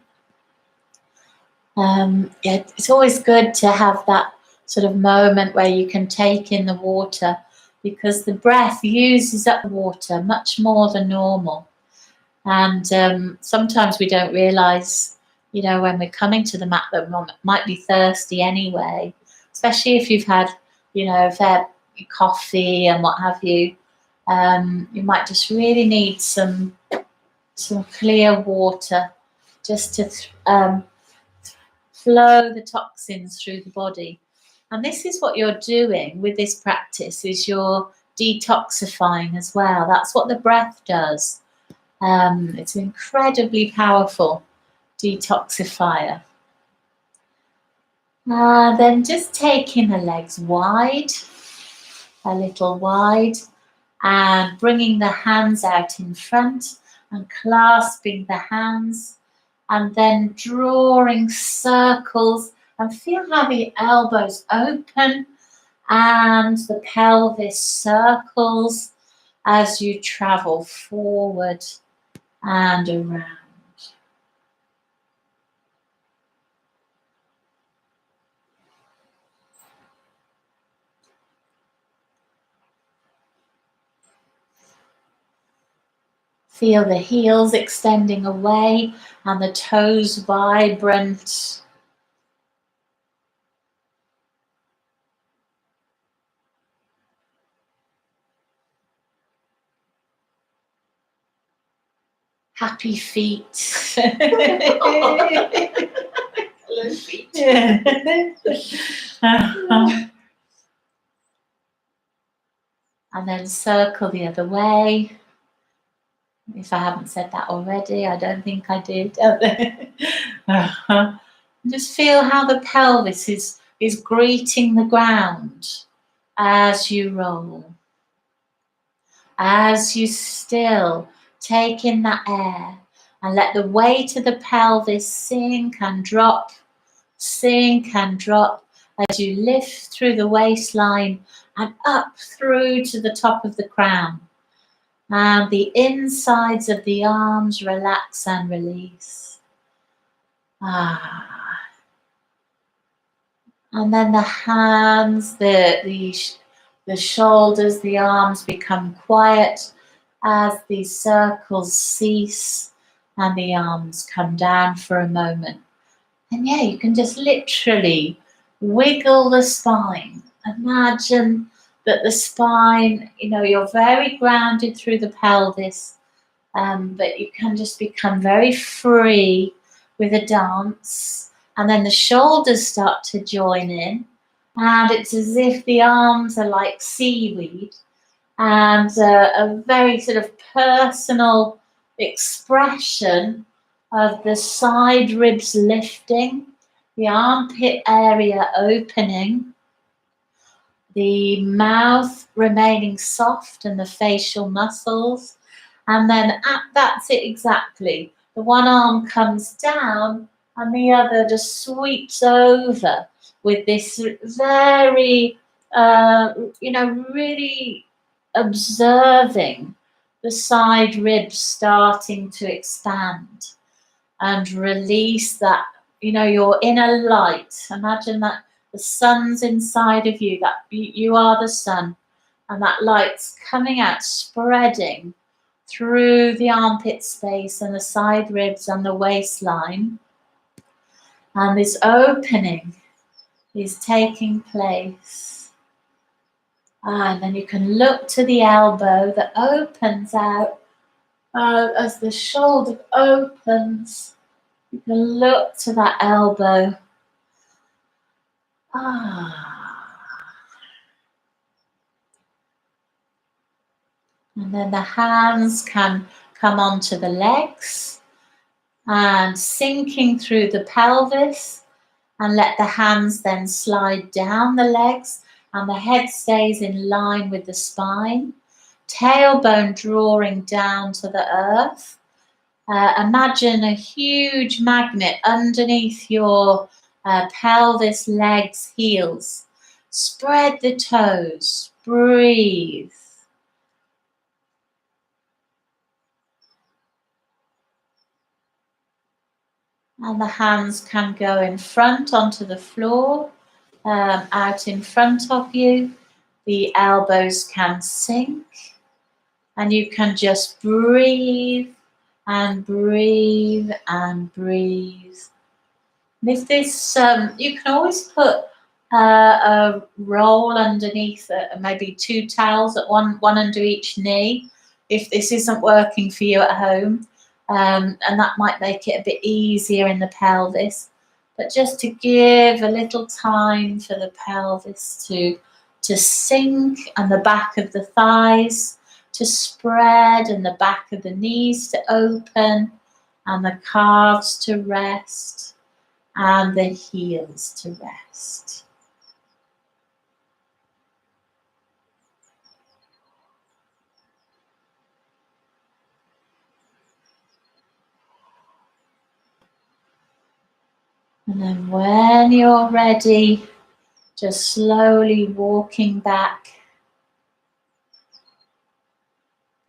Yeah, it's always good to have that sort of moment where you can take in the water, because the breath uses up water much more than normal. And sometimes we don't realize, when we're coming to the mat that we might be thirsty anyway, especially if you've had, a fair coffee and what have you. You might just really need some clear water just to flow the toxins through the body. And this is what you're doing with this practice, is you're detoxifying as well. That's what the breath does. It's an incredibly powerful detoxifier. Then just taking the legs wide, a little wide, and bringing the hands out in front and clasping the hands, and then drawing circles, and feel how the elbows open and the pelvis circles as you travel forward and around. Feel the heels extending away and the toes vibrant. Happy feet. Hello, feet. And then circle the other way. If I haven't said that already, I don't think I did. Just feel how the pelvis is greeting the ground as you roll. As you still take in that air and let the weight of the pelvis sink and drop as you lift through the waistline and up through to the top of the crown. And the insides of the arms relax and release. And then the hands, the shoulders, the arms become quiet as these circles cease and the arms come down for a moment. And yeah, you can just literally wiggle the spine. Imagine that the spine, you're very grounded through the pelvis, but you can just become very free with a dance. And then the shoulders start to join in, and it's as if the arms are like seaweed, and a very sort of personal expression of the side ribs lifting, the armpit area opening, the mouth remaining soft and the facial muscles. And then that's it exactly. The one arm comes down and the other just sweeps over with this very, really observing the side ribs starting to expand, and release that, your inner light. Imagine that the sun's inside of you, that you are the sun, and that light's coming out, spreading through the armpit space and the side ribs and the waistline. And this opening is taking place. And then you can look to the elbow that opens out as the shoulder opens. You can look to that elbow. And then the hands can come onto the legs and sinking through the pelvis, and let the hands then slide down the legs, and the head stays in line with the spine. Tailbone drawing down to the earth. Imagine a huge magnet underneath your pelvis, legs, heels. Spread the toes. Breathe. And the hands can go in front onto the floor, out in front of you. The elbows can sink, and you can just breathe and breathe and breathe. And if this, you can always put a roll underneath it, and maybe 2 towels at one under each knee, if this isn't working for you at home. And that might make it a bit easier in the pelvis. But just to give a little time for the pelvis to sink, and the back of the thighs to spread, and the back of the knees to open, and the calves to rest, and the heels to rest. And then when you're ready, just slowly walking back,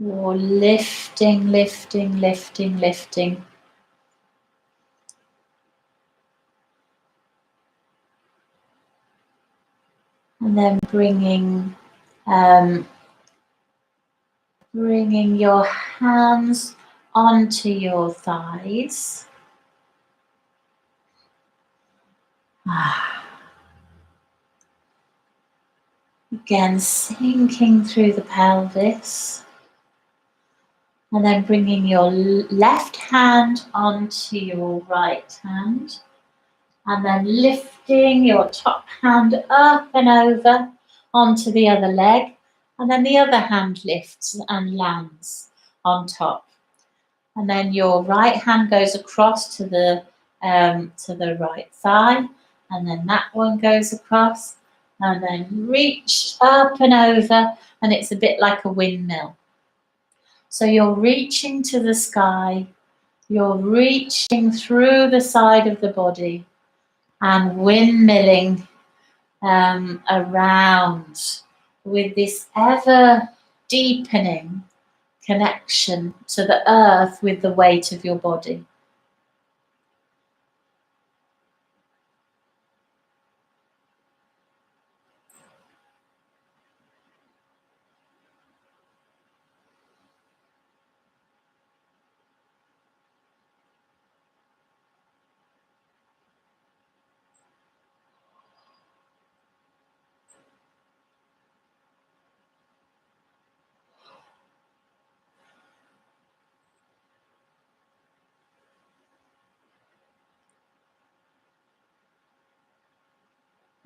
or lifting, lifting, lifting, lifting. And then bringing your hands onto your thighs. Again, sinking through the pelvis. And then bringing your left hand onto your right hand. And then lifting your top hand up and over onto the other leg. And then the other hand lifts and lands on top. And then your right hand goes across to the right thigh. And then that one goes across. And then reach up and over. And it's a bit like a windmill. So you're reaching to the sky. You're reaching through the side of the body. And windmilling around with this ever deepening connection to the earth with the weight of your body.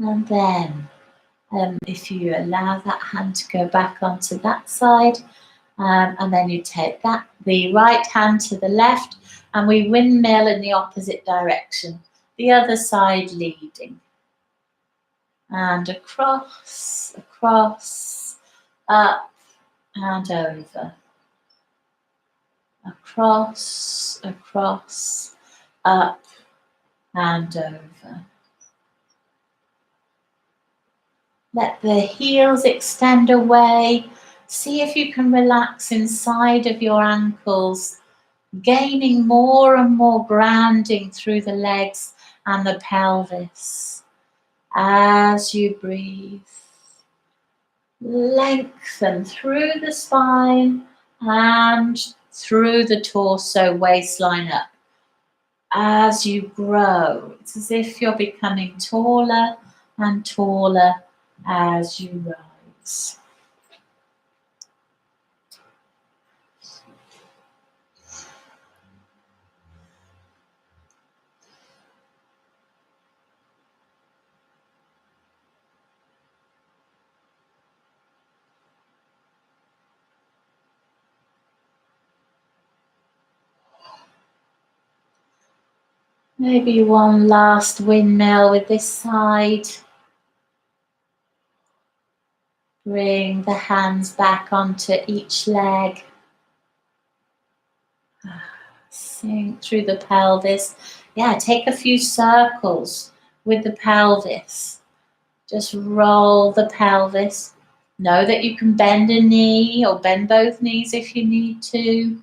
And then if you allow that hand to go back onto that side, and then you take the right hand to the left, and we windmill in the opposite direction, the other side leading. And across, across, up and over. Across, across, up and over. Let the heels extend away. See if you can relax inside of your ankles, gaining more and more grounding through the legs and the pelvis. As you breathe, lengthen through the spine and through the torso, waistline up. As you grow, it's as if you're becoming taller and taller as you rise. Maybe one last windmill with this side. Bring the hands back onto each leg. Sink through the pelvis. Yeah, take a few circles with the pelvis. Just roll the pelvis. Know that you can bend a knee or bend both knees if you need to.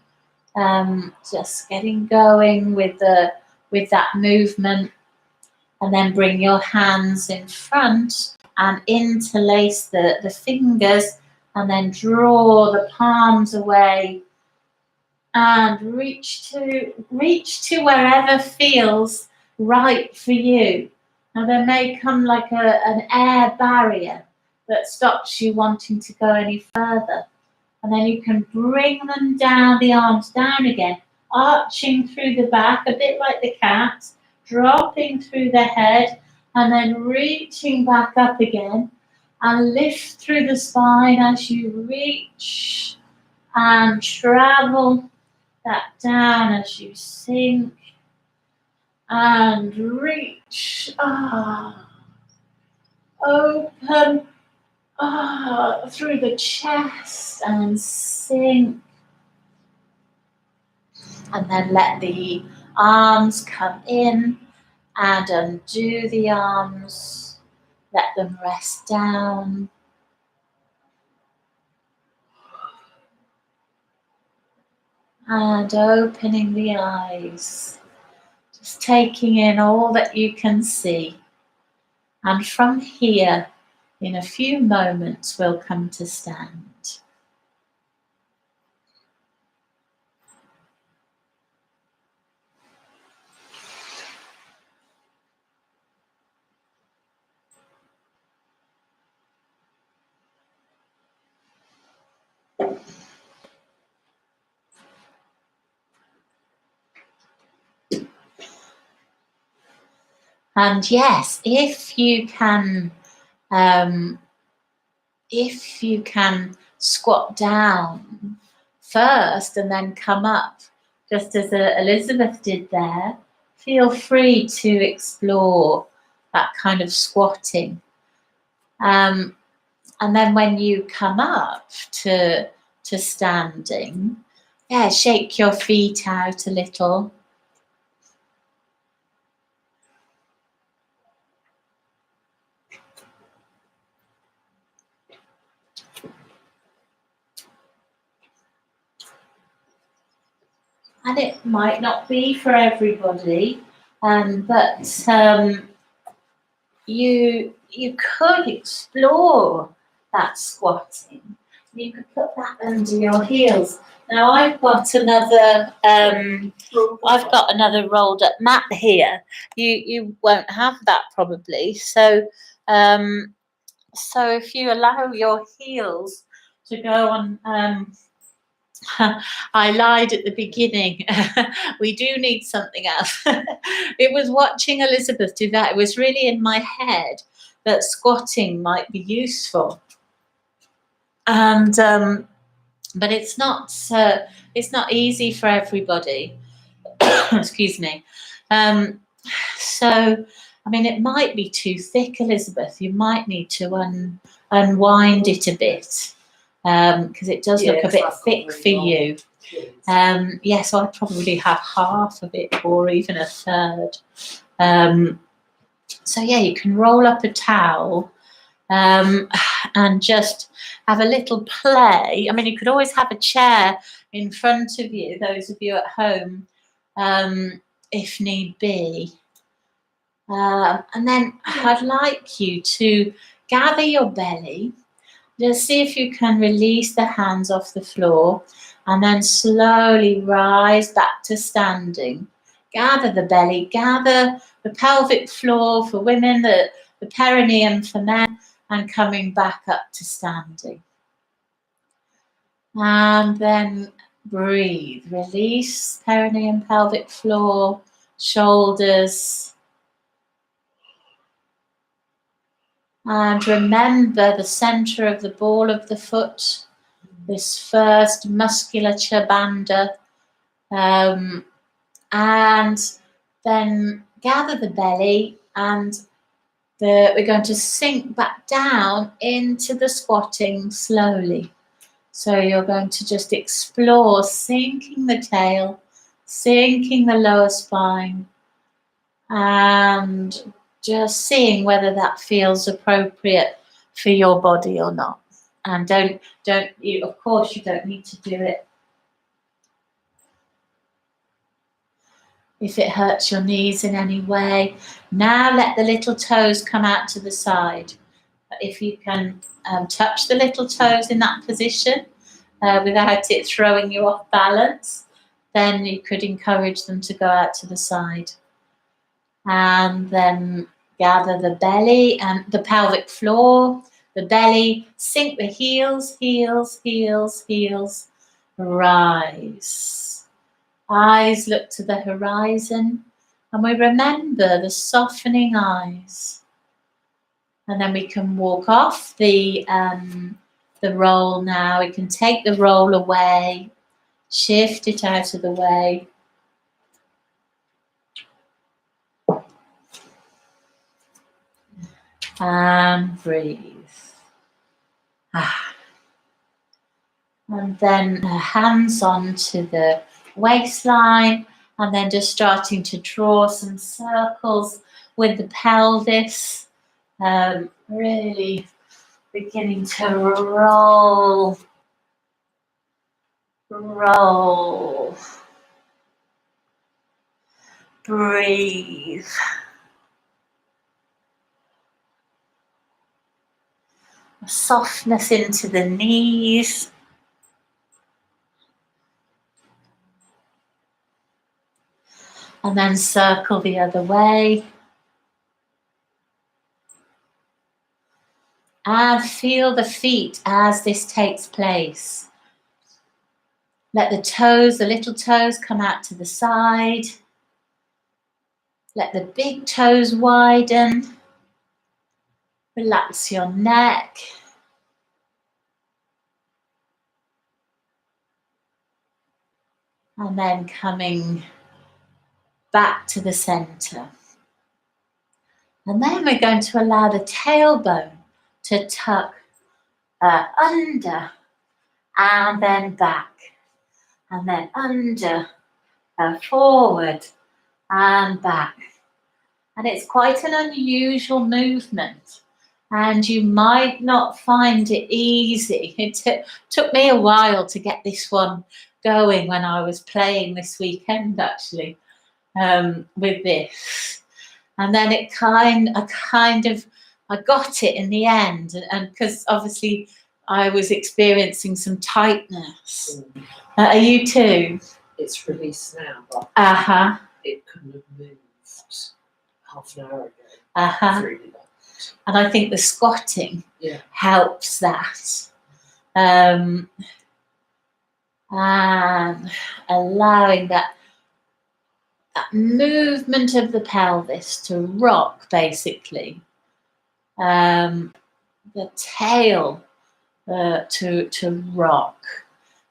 Just getting going with the with that movement. And then bring your hands in front and interlace the fingers, and then draw the palms away and reach to wherever feels right for you. Now there may come like an air barrier that stops you wanting to go any further. And then you can bring them down, the arms down again, arching through the back, a bit like the cat, dropping through the head, and then reaching back up again, and lift through the spine as you reach and travel that down as you sink and reach. Open through the chest and sink. And then let the arms come in and undo the arms. Let them rest down. And opening the eyes. Just taking in all that you can see. And from here, in a few moments, we'll come to stand. And yes, if you can squat down first and then come up, just as Elizabeth did there, feel free to explore that kind of squatting. And then when you come up to standing, shake your feet out a little. And it might not be for everybody, but you could explore that squatting. You could put that under your heels. Now I've got another rolled up mat here. You won't have that probably. So if you allow your heels to go on. I lied at the beginning. We do need something else. It was watching Elizabeth do that. It was really in my head that squatting might be useful. And but it's not easy for everybody. Excuse me. So I mean, it might be too thick, Elizabeth. You might need to unwind it a bit. Because it does look a bit thick for you. Yes, I'd probably have half of it or even a third. So you can roll up a towel and just have a little play. I mean, you could always have a chair in front of you, those of you at home, if need be. And then I'd like you to gather your belly. Just see if you can release the hands off the floor and then slowly rise back to standing. Gather the belly, gather the pelvic floor for women, the perineum for men, and coming back up to standing. And then breathe. Release perineum, pelvic floor, shoulders. And remember the center of the ball of the foot, this first musculature bandha. And then gather the belly, and we're going to sink back down into the squatting slowly. So you're going to just explore sinking the tail, sinking the lower spine, and just seeing whether that feels appropriate for your body or not. And of course you don't need to do it if it hurts your knees in any way. Now let the little toes come out to the side. If you can touch the little toes in that position without it throwing you off balance, then you could encourage them to go out to the side. And then gather the belly and the pelvic floor, the belly, sink the heels, heels, heels, heels, rise. Eyes look to the horizon, and we remember the softening eyes. And then we can walk off the roll now. We can take the roll away, shift it out of the way. And breathe. And then hands onto the waistline, and then just starting to draw some circles with the pelvis. Really beginning to roll. Roll. Breathe. Softness into the knees. And then circle the other way. And feel the feet as this takes place. Let the toes, the little toes, come out to the side. Let the big toes widen. Relax your neck. And then coming back to the center. And then we're going to allow the tailbone to tuck under and then back. And then under, forward and back. And it's quite an unusual movement. And you might not find it easy. It took me a while to get this one going when I was playing this weekend, actually, with this. And then I got it in the end. And because obviously I was experiencing some tightness. Are you too? It's released now, but it couldn't have moved half an hour ago. Really. And I think the squatting helps that. And allowing that movement of the pelvis to rock, basically. The tail to rock,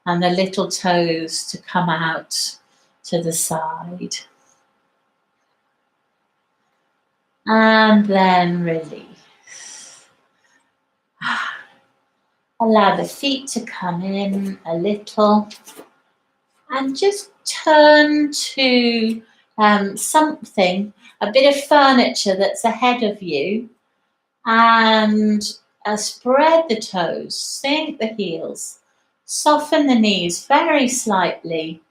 and the little toes to come out to the side. And then release. Allow the feet to come in a little. And just turn to something, a bit of furniture that's ahead of you. And spread the toes, sink the heels, soften the knees very slightly,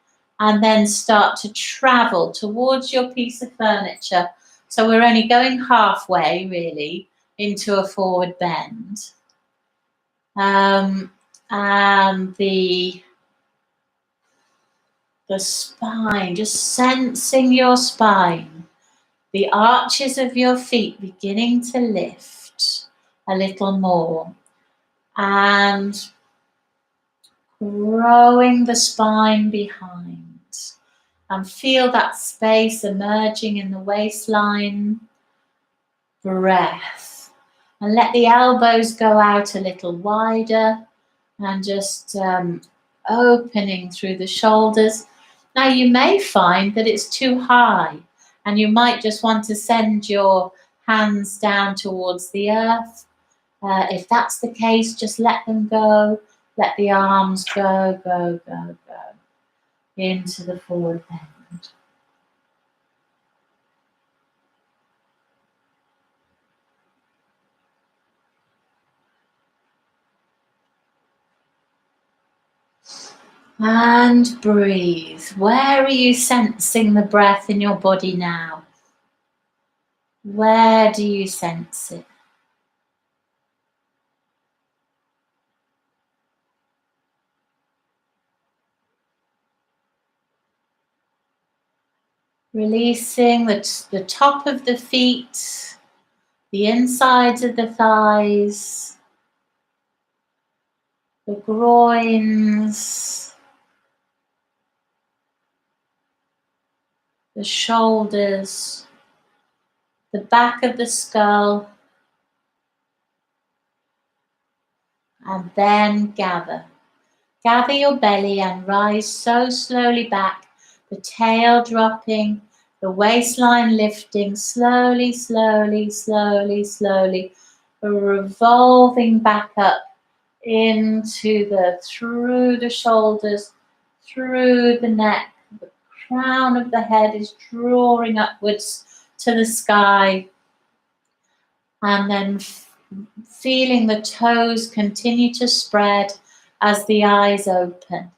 and then start to travel towards your piece of furniture. So we're only going halfway, really, into a forward bend. And the spine, just sensing your spine, the arches of your feet beginning to lift a little more, and growing the spine behind, and feel that space emerging in the waistline. Breath, and let the elbows go out a little wider, and just opening through the shoulders. Now you may find that it's too high, and you might just want to send your hands down towards the earth. If that's the case, just let them go. Let the arms go, go, go, go into the forward bend. And breathe. Where are you sensing the breath in your body now? Where do you sense it? Releasing the top of the feet, the insides of the thighs, the groins, the shoulders, the back of the skull, and then gather. Gather your belly and rise so slowly back, the tail dropping, the waistline lifting, slowly, slowly, slowly, slowly, revolving back up through the shoulders, through the neck. The crown of the head is drawing upwards to the sky, and then feeling the toes continue to spread as the eyes open.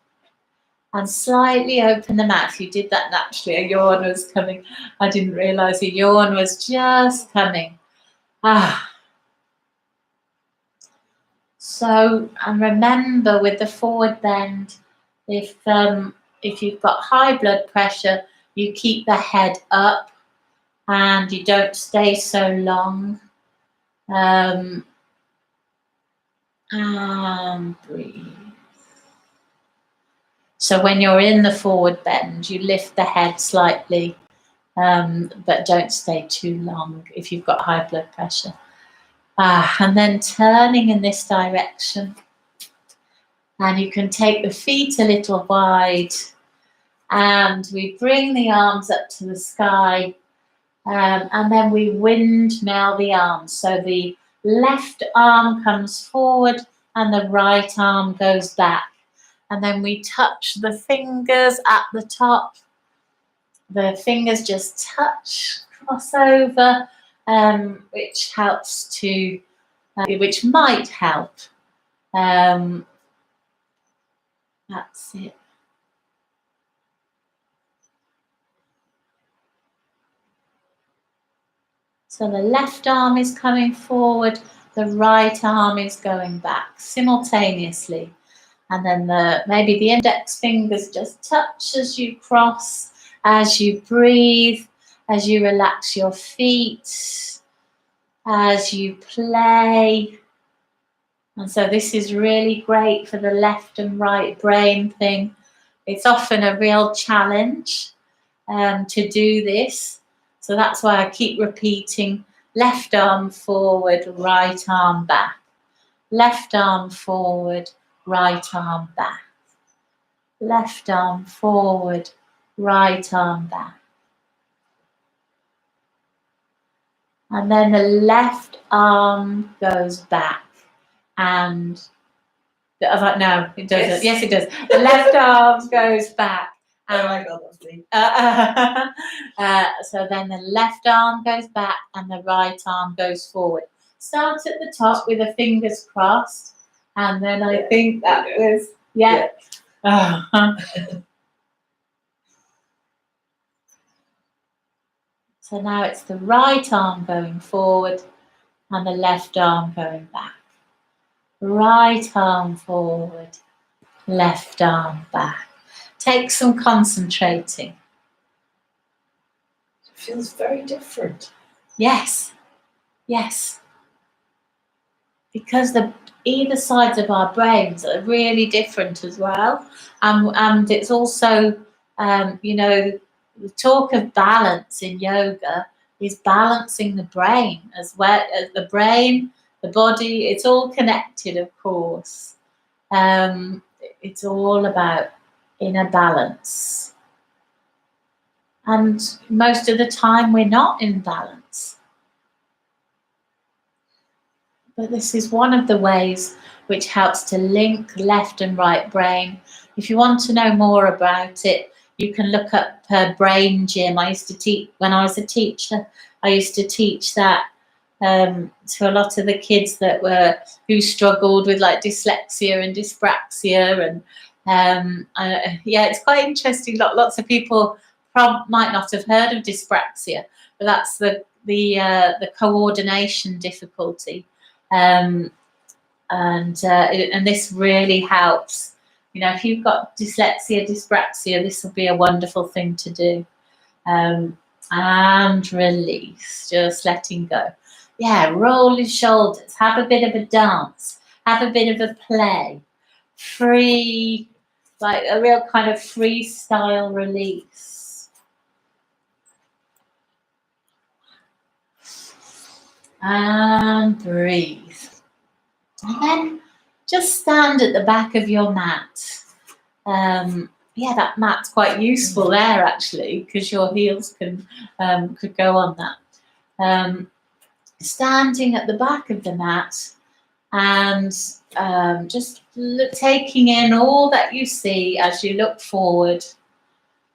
And slightly open the mouth. You did that naturally. A yawn was coming. I didn't realise a yawn was just coming. So, and remember with the forward bend, if you've got high blood pressure, you keep the head up and you don't stay so long. And breathe. So when you're in the forward bend, you lift the head slightly, but don't stay too long if you've got high blood pressure. And then turning in this direction. And you can take the feet a little wide. And we bring the arms up to the sky. And then we windmill the arms. So the left arm comes forward and the right arm goes back. And then we touch the fingers at the top. The fingers just touch, cross over, which helps to, which might help. That's it. So the left arm is coming forward, the right arm is going back simultaneously. And then maybe the index fingers just touch as you cross, as you breathe, as you relax your feet, as you play. And so this is really great for the left and right brain thing. It's often a real challenge to do this. So that's why I keep repeating left arm forward, right arm back. Left arm forward, right arm back. Left arm forward, right arm back. And then the left arm goes back. And I was like, no, it doesn't. Yes, it does. The left arm goes back. Oh my God, that's me. So then the left arm goes back and the right arm goes forward. Start at the top with the fingers crossed. And then I think that was, So now it's the right arm going forward and the left arm going back. Right arm forward, left arm back. Take some concentrating. It feels very different. Yes, yes. Because either sides of our brains are really different as well. And it's also, the talk of balance in yoga is balancing the brain as well as the brain, the body. It's all connected, of course. It's all about inner balance. And most of the time we're not in balance. But this is one of the ways which helps to link left and right brain. If you want to know more about it, you can look up Brain Gym. I used to teach, when I was a teacher, I used to teach that to a lot of the kids who struggled with like dyslexia and dyspraxia, and Yeah, it's quite interesting. Lots of people might not have heard of dyspraxia, but that's the coordination difficulty, and this really helps. You know, if you've got dyslexia, dyspraxia, this will be a wonderful thing to do. And release, just letting go. Yeah, roll your shoulders, have a bit of a dance, have a bit of a play, free, like a real kind of freestyle release. And breathe. And then just stand at the back of your mat. Yeah, that mat's quite useful there actually, because your heels could go on that. Standing at the back of the mat and just taking in all that you see as you look forward.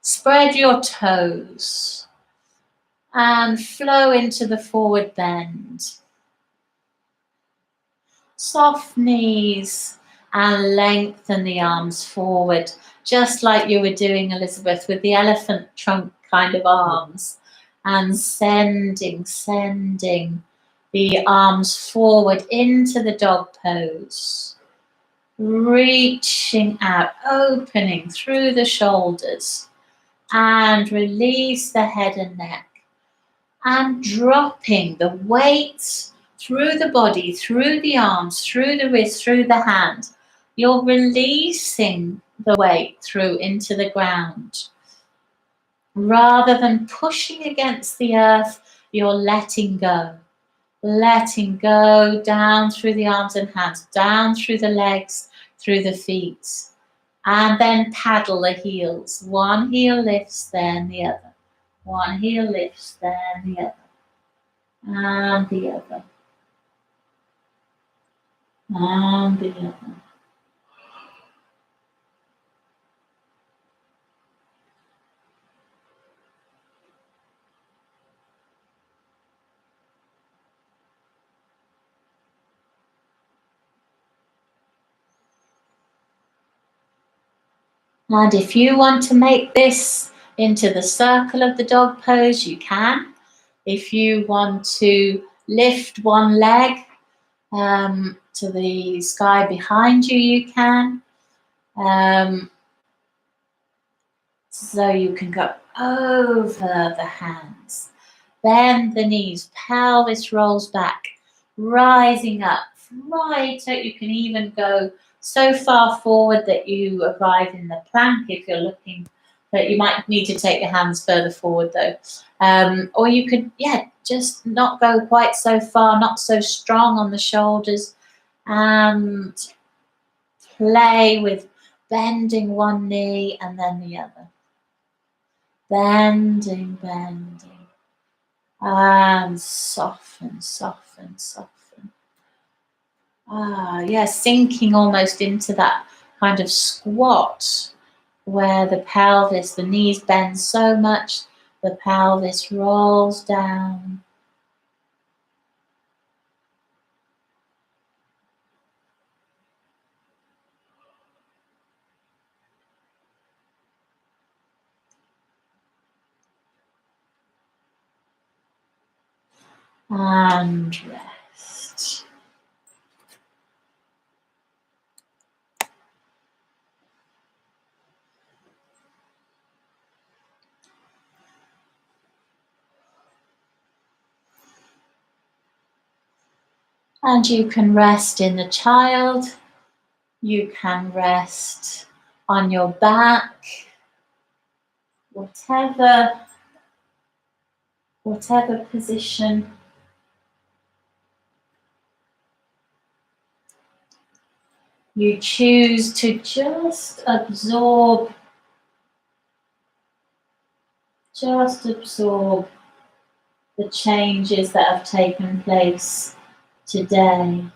Spread your toes and flow into the forward bend. Soft knees and lengthen the arms forward, just like you were doing, Elizabeth, with the elephant trunk kind of arms, and sending the arms forward into the dog pose, reaching out, opening through the shoulders, and release the head and neck, and dropping the weight through the body, through the arms, through the wrist, through the hand. You're releasing the weight through into the ground. Rather than pushing against the earth, you're letting go. Letting go down through the arms and hands, down through the legs, through the feet. And then paddle the heels. One heel lifts, then the other. One heel lifts, then the other. And the other. And the other. And if you want to make this into the circle of the dog pose, you can. If you want to lift one leg to the sky behind you, you can. So you can go over the hands, bend the knees, pelvis rolls back, rising up, right out. You can even go so far forward that you arrive in the plank if you're looking, but you might need to take your hands further forward though. Or you could, just not go quite so far, not so strong on the shoulders, and play with bending one knee and then the other. Bending, and soften. Sinking almost into that kind of squat where the pelvis, the knees bend so much, the pelvis rolls down. And rest. And you can rest in the child. You can rest on your back. Whatever position. You choose to just absorb the changes that have taken place today.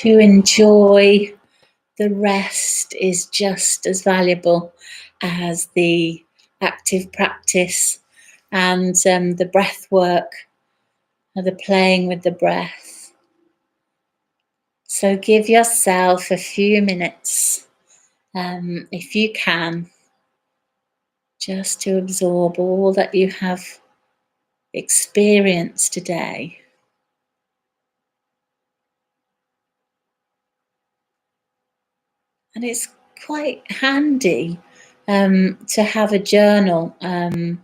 to enjoy the rest is just as valuable as the active practice and the breath work, or the playing with the breath. So give yourself a few minutes, if you can, just to absorb all that you have experienced today. And it's quite handy to have a journal and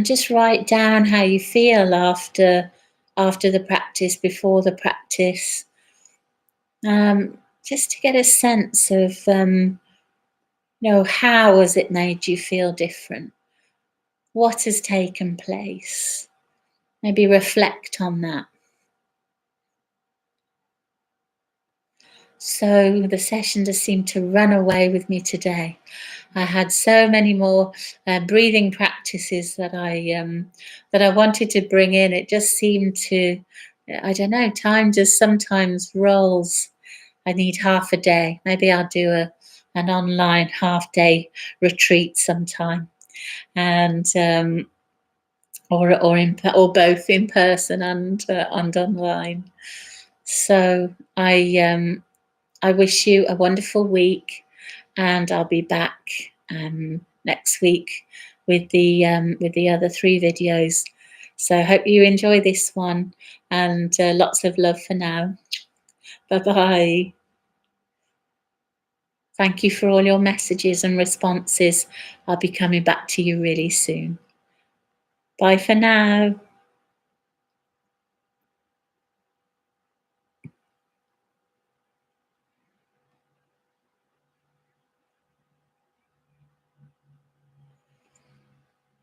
just write down how you feel after the practice, before the practice, just to get a sense of how has it made you feel different? What has taken place? Maybe reflect on that. So the session just seemed to run away with me today. I had so many more breathing practices that I wanted to bring in. It just seemed to, I don't know, time just sometimes rolls. I need half a day. Maybe I'll do an online half-day retreat sometime, and or both in person and online. So I wish you a wonderful week, and I'll be back next week with the other 3 videos. So I hope you enjoy this one, and lots of love for now. Bye bye. Thank you for all your messages and responses. I'll be coming back to you really soon. Bye for now.